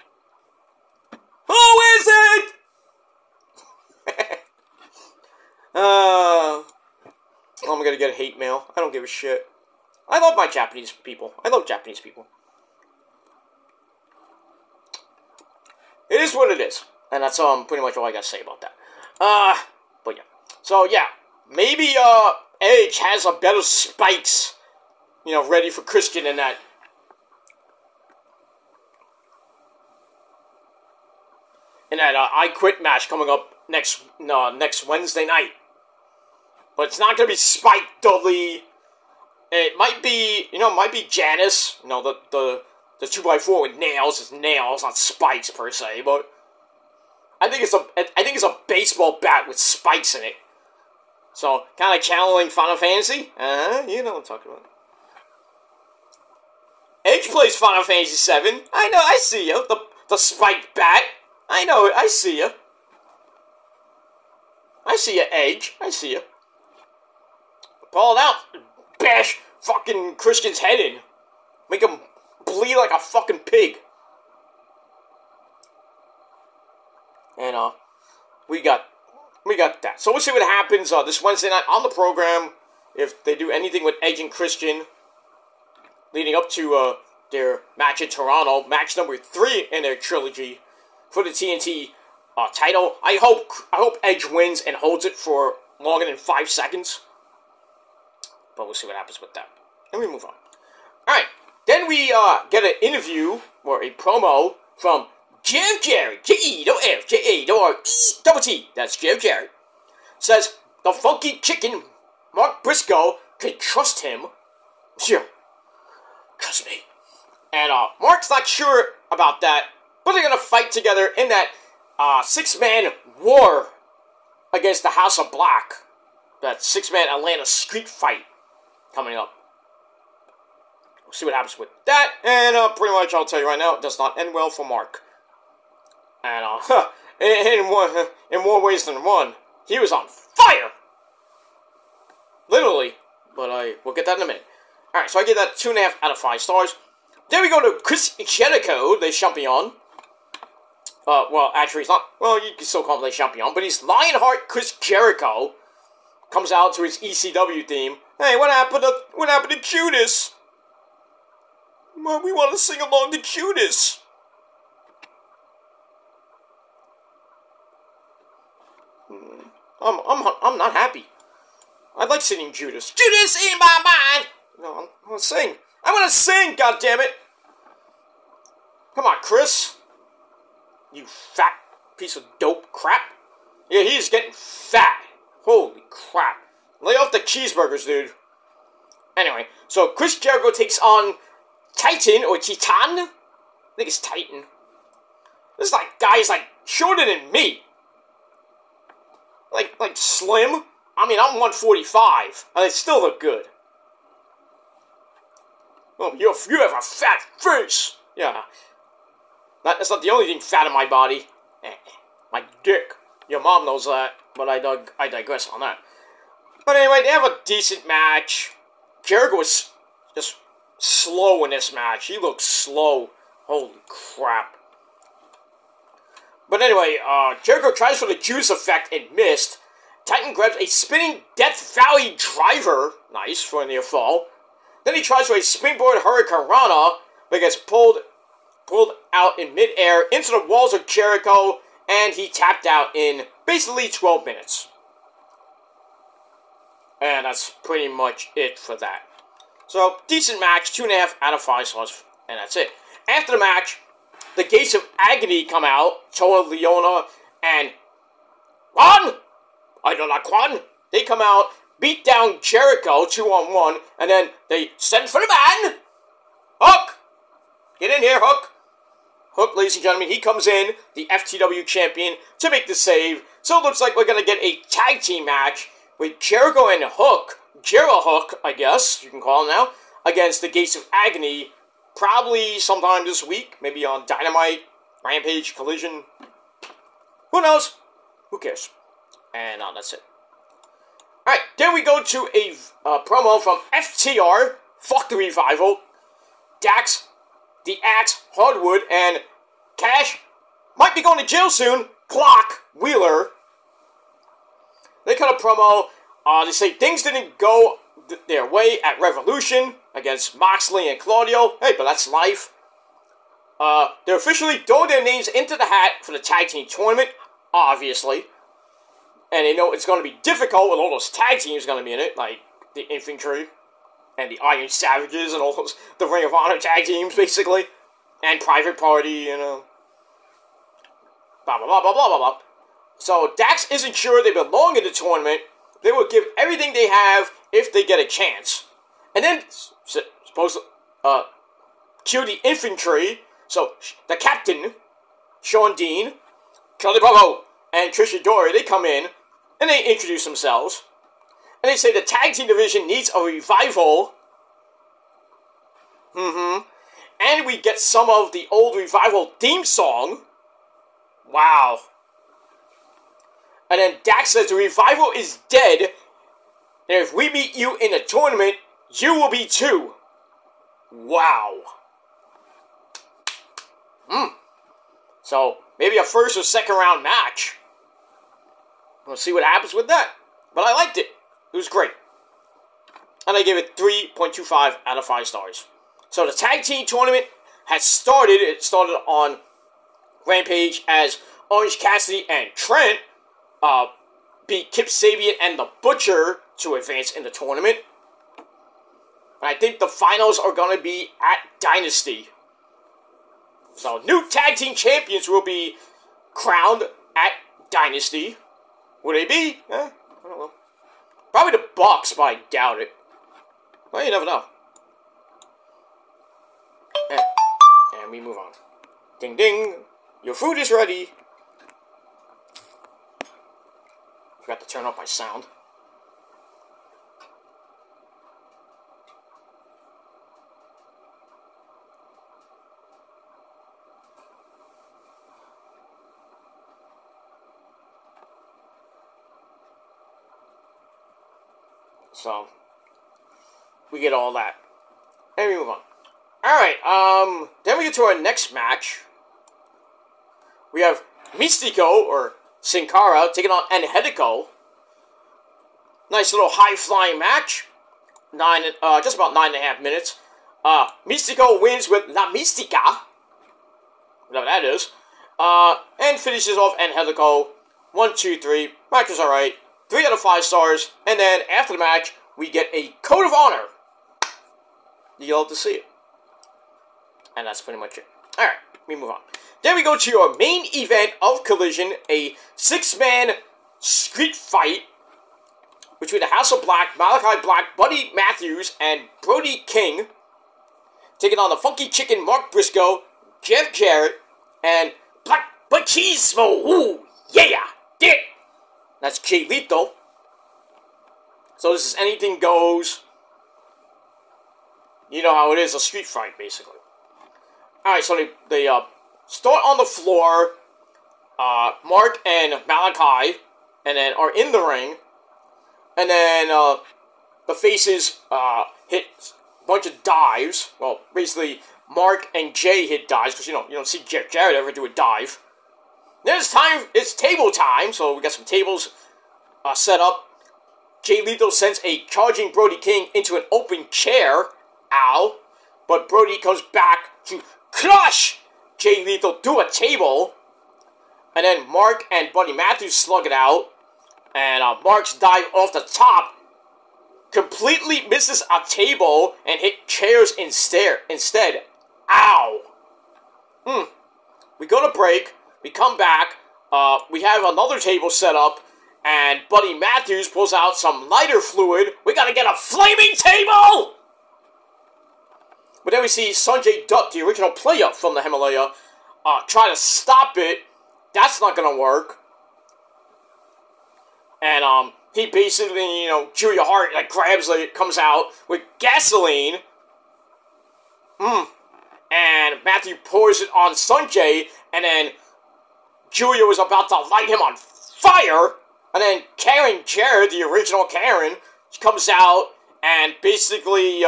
A: Who is it? I'm gonna get a hate mail. I don't give a shit. I love my Japanese people. I love Japanese people. It is what it is. And that's pretty much all I gotta say about that. But yeah. So yeah. Maybe Edge has a better spikes, ready for Christian in that. I Quit match coming up next Wednesday night. But it's not gonna be Spike Dudley. It might be, Janice. The 2x4 with nails. It's nails, not spikes per se. But I think it's a baseball bat with spikes in it. So, kind of channeling Final Fantasy? You know what I'm talking about. Edge plays Final Fantasy 7. I know, I see you. The spiked bat. I know it, I see you. I see you, Edge. I see you. Pull it out. Bash fucking Christian's head in. Make him bleed like a fucking pig. And, we got that. So we'll see what happens this Wednesday night on the program. If they do anything with Edge and Christian leading up to their match in Toronto, match number 3 in their trilogy for the TNT title. I hope Edge wins and holds it for longer than 5 seconds. But we'll see what happens with that. And we move on. Alright. Then we get an interview or a promo from Jeff Jarrett, J-E-F, J-A-R-E-T-T. That's Jeff Jarrett. Says, the funky chicken, Mark Briscoe, can trust him. Yeah. Trust me. And Mark's not sure about that, but they're going to fight together in that 6-man war against the House of Black. That 6-man Atlanta street fight coming up. We'll see what happens with that. And pretty much I'll tell you right now, it does not end well for Mark. And, in more ways than one, he was on fire! Literally. But we'll get that in a minute. Alright, so I give that 2.5 out of 5 stars. Then we go to Chris Jericho, the champion. Well, actually, he's not, well, you can still call him the champion, but he's Lionheart Chris Jericho. Comes out to his ECW theme. Hey, what happened to Judas? Well, we want to sing along to Judas. I'm not happy. I like singing Judas. Judas in my mind. No, I want to sing. I want to sing. God damn it! Come on, Chris. You fat piece of dope crap. Yeah, he's getting fat. Holy crap! Lay off the cheeseburgers, dude. Anyway, so Chris Jericho takes on Titan or Titan. I think it's Titan. This guy's like shorter than me. like slim. I mean, I'm 145, and I still look good. Oh, you have a fat face. Yeah. That's not the only thing fat in my body. My dick. Your mom knows that, but I digress on that. But anyway, they have a decent match. Jericho was just slow in this match. He looked slow. Holy crap. But anyway, Jericho tries for the juice effect and missed. Titan grabs a spinning Death Valley driver. Nice for a near fall. Then he tries for a springboard Hurricane Rana, but gets pulled out in midair into the walls of Jericho, and he tapped out in basically 12 minutes. And that's pretty much it for that. So, decent match, 2.5 out of 5 stars, and that's it. After the match, the Gates of Agony come out, Toa Leona and Juan! Idolaquan. They come out, beat down Jericho 2-on-1, and then they send for the man! Hook! Get in here, Hook! Hook, ladies and gentlemen, he comes in, the FTW champion, to make the save. So it looks like we're going to get a tag team match with Jericho and Hook, Jera Hook, I guess you can call him now, against the Gates of Agony, probably sometime this week, maybe on Dynamite, Rampage, Collision. Who knows? Who cares? And that's it. Alright, then we go to a promo from FTR, Fuck the Revival, Dax, The Axe, Hardwood, and Cash might be going to jail soon, Clock, Wheeler. They cut a promo. They say things didn't go their way at Revolution against Moxley and Claudio. Hey, but that's life. They're officially throwing their names into the hat for the tag team tournament, obviously. And they know it's going to be difficult with all those tag teams going to be in it, like the Infantry and the Iron Savages and all those, the Ring of Honor tag teams, basically. And Private Party, you know. Blah, blah, blah, blah, blah, blah, blah. So, Dax isn't sure they belong in the tournament. They will give everything they have if they get a chance. And then, supposed to, cue the Infantry. So, the captain, Sean Dean, Kelly Bravo, and Trish Adora, they come in, and they introduce themselves. And they say the tag team division needs a revival. And we get some of the old Revival theme song. Wow. And then Dax says the Revival is dead, and if we meet you in a tournament, you will be too. Wow. So, maybe a first or second round match. We'll see what happens with that. But I liked it. It was great. And I gave it 3.25 out of 5 stars. So the tag team tournament has started. It started on Rampage as Orange Cassidy and Trent beat Kip Sabian and the Butcher to advance in the tournament. And I think the finals are going to be at Dynasty. So new tag team champions will be crowned at Dynasty. Would they be? I don't know. Probably the Bucks, but I doubt it. Well, you never know. And we move on. Ding ding. Your food is ready. Forgot to turn up my sound. So, we get all that. And we move on. Alright, then we get to our next match. We have Mystico, or Sin Cara, taking on Angelico. Nice little high-flying match. Just about 9.5 minutes. Mystico wins with La Mystica. Whatever that is. And finishes off Angelico. 1, 2, 3. Match was alright. 3 out of 5 stars. And then, after the match, we get a Code of Honor. You'll have to see it. And that's pretty much it. Alright, we move on. Then we go to your main event of Collision, a 6-man street fight between the House of Black, Malachi Black, Buddy Matthews, and Brody King, taking on the Funky Chicken, Mark Briscoe, Jeff Jarrett, and Black Machismo. Ooh, yeah, dick. That's Jay Lethal. So this is anything goes. You know how it is, a street fight, basically. Alright, so they start on the floor. Mark and Malachi, and then are in the ring. And then the faces hit a bunch of dives. Well, basically, Mark and Jay hit dives, because you don't see Jarrett ever do a dive. Then it's table time, so we got some tables set up. Jay Lethal sends a charging Brody King into an open chair. Ow. But Brody comes back to crush Jay Lethal through a table. And then Mark and Buddy Matthews slug it out. And Mark's dive off the top completely misses a table and hit chairs instead. Ow. We go to break. We come back. We have another table set up. And Buddy Matthews pulls out some lighter fluid. We gotta get a flaming table! But then we see Sanjay Dutt, the original player from the Himalaya, try to stop it. That's not gonna work. And, he basically, Julia Hart, grabs it, comes out with gasoline. And Matthew pours it on Sanjay, and then Julia was about to light him on fire. And then Karen Jarrett, the original Karen, comes out and basically,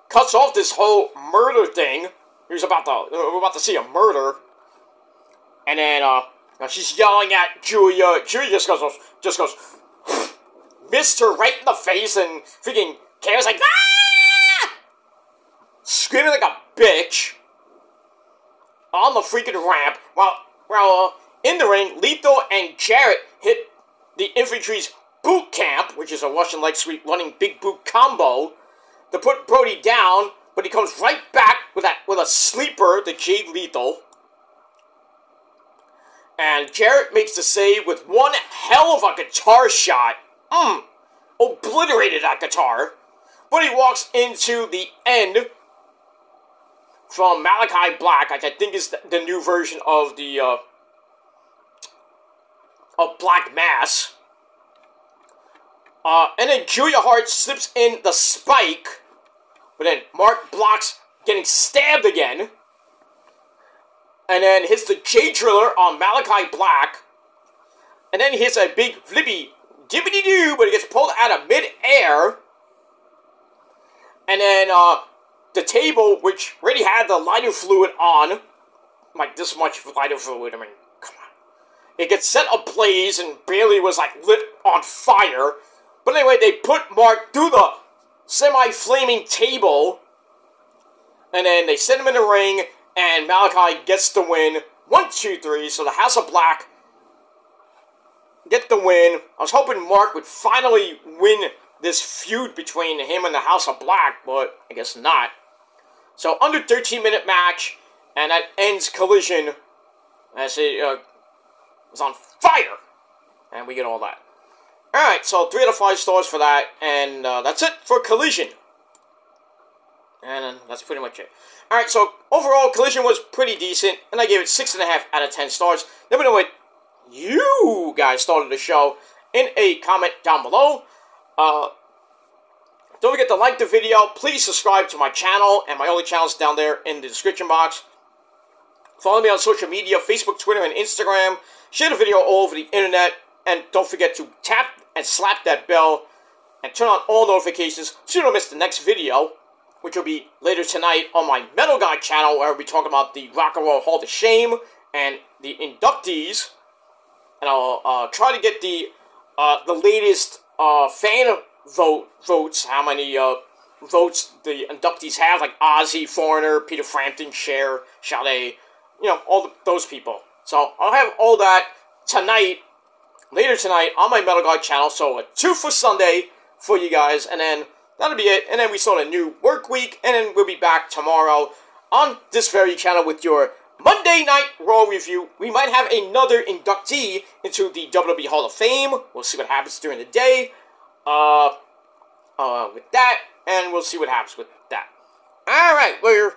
A: cuts off this whole murder thing. We're about to see a murder. And then, she's yelling at Julia. Julia just goes, missed her right in the face, and freaking Karen's like, ah! Screaming like a bitch. On the freaking ramp, while in the ring, Lethal and Jarrett hit the infantry's boot camp, which is a Russian leg sweep running big boot combo, to put Brody down, but he comes right back with a sleeper to Jay Lethal. And Jarrett makes the save with one hell of a guitar shot. Obliterated that guitar. But he walks into the end from Malachi Black, which I think is the new version of the of Black Mass. And then Julia Hart slips in the spike, but then Mark blocks getting stabbed again. And then hits the J-Driller on Malachi Black. And then he hits a big flippy dibbity-doo, but he gets pulled out of mid-air. And then, the table, which already had the lighter fluid on, like this much lighter fluid, I mean, come on. It gets set ablaze and barely was, lit on fire. But anyway, they put Mark through the semi-flaming table. And then they send him in the ring, and Malachi gets the win. 1, 2, 3, so the House of Black get the win. I was hoping Mark would finally win this feud between him and the House of Black, but I guess not. So, under 13-minute match, and that ends Collision as it was on fire. And we get all that. Alright, so 3 out of 5 stars for that, and that's it for Collision. And that's pretty much it. Alright, so overall, Collision was pretty decent, and I gave it 6.5 out of 10 stars. Let me know what you guys thought of the show in a comment down below. Don't forget to like the video. Please subscribe to my channel and my other channels down there in the description box. Follow me on social media, Facebook, Twitter, and Instagram. Share the video all over the internet. And don't forget to tap and slap that bell and turn on all notifications so you don't miss the next video, which will be later tonight on my Metal Guy channel, where I'll be talking about the Rock and Roll Hall of Shame and the inductees. And I'll try to get the latest fan votes, how many votes the inductees have, like Ozzy, Foreigner, Peter Frampton, Cher, Sade, all those people. So I'll have all that tonight, later tonight, on my Metal Guy channel. So a 2 for Sunday for you guys, and then that'll be it. And then we start a new work week, and then we'll be back tomorrow on this very channel with your Monday Night Raw review. We might have another inductee into the WWE Hall of Fame. We'll see what happens during the day. With that, and we'll see what happens with that. Alright, we're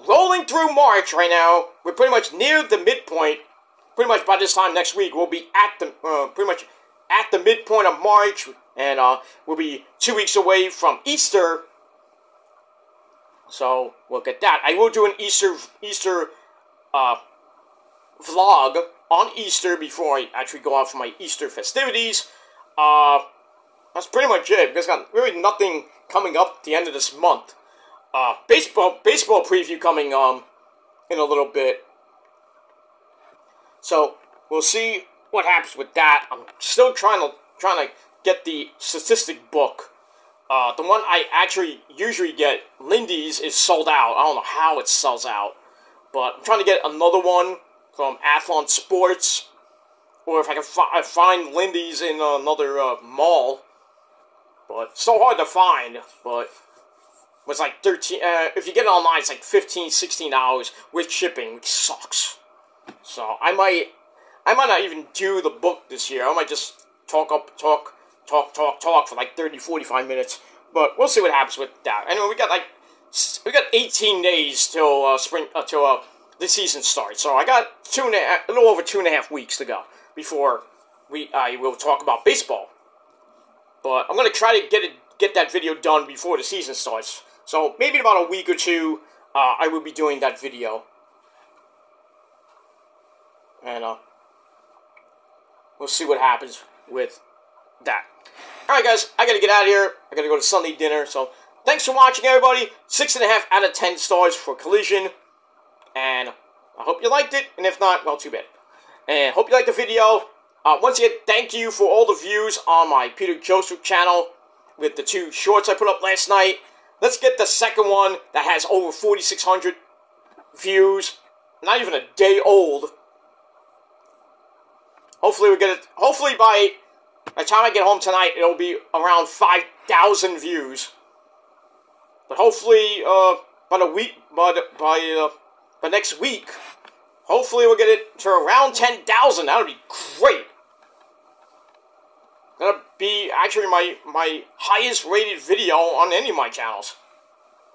A: rolling through March right now. We're pretty much near the midpoint pretty much by this time next week, we'll be at the pretty much at the midpoint of March, and we'll be 2 weeks away from Easter. So we'll get that. I will do an Easter vlog on Easter before I actually go out for my Easter festivities. That's pretty much it, because I've got really nothing coming up at the end of this month. Baseball preview coming in a little bit. So we'll see what happens with that. I'm still trying to get the statistic book. The one I actually usually get, Lindy's, is sold out. I don't know how it sells out, but I'm trying to get another one from Athlon Sports, or if I can find Lindy's in another mall. But it's so hard to find. But it's like 13. If you get it online, it's like $15, $16 with shipping, which sucks. So I might not even do the book this year. I might just talk for like 30, 45 minutes. But we'll see what happens with that. Anyway, we got 18 days till the season starts. So I got a little over 2.5 weeks to go before I will talk about baseball. But I'm gonna try to get that video done before the season starts. So maybe in about a week or two, I will be doing that video. And we'll see what happens with that. Alright guys, I gotta get out of here. I gotta go to Sunday dinner. So thanks for watching, everybody. 6.5 out of 10 stars for Collision. And I hope you liked it. And if not, well, too bad. And hope you liked the video. Once again, thank you for all the views on my Peter Joseph channel with the 2 shorts I put up last night. Let's get the second one that has over 4,600 views. Not even a day old. Hopefully we get it. Hopefully by the time I get home tonight, it'll be around 5,000 views. But hopefully, by next week, hopefully we'll get it to around 10,000. That would be great. That'll be actually my highest rated video on any of my channels.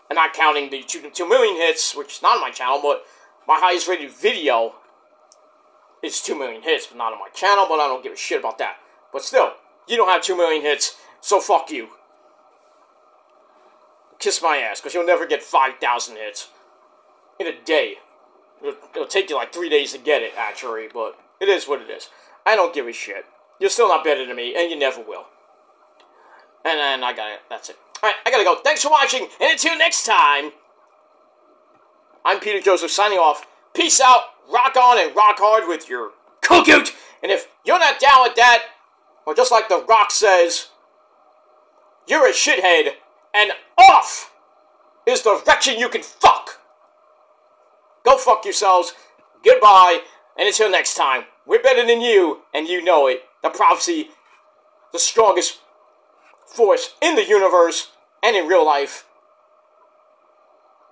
A: And not counting the 2 million hits, which is not on my channel, but my highest rated video is 2 million hits, but not on my channel, but I don't give a shit about that. But still, you don't have 2 million hits, so fuck you. Kiss my ass, because you'll never get 5,000 hits in a day. It'll take you like 3 days to get it, actually, but it is what it is. I don't give a shit. You're still not better than me, and you never will. And then I got it. That's it. Alright, I gotta go. Thanks for watching, and until next time, I'm Peter Joseph signing off. Peace out, rock on, and rock hard with your cookoot. And if you're not down with that, or just like The Rock says, you're a shithead, and off is the direction you can fuck. Go fuck yourselves. Goodbye, and until next time, we're better than you, and you know it. The prophecy, the strongest force in the universe and in real life.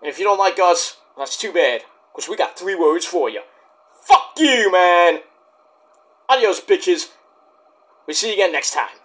A: And if you don't like us, that's too bad, because we got 3 words for you. Fuck you, man. Adios, bitches. We'll see you again next time.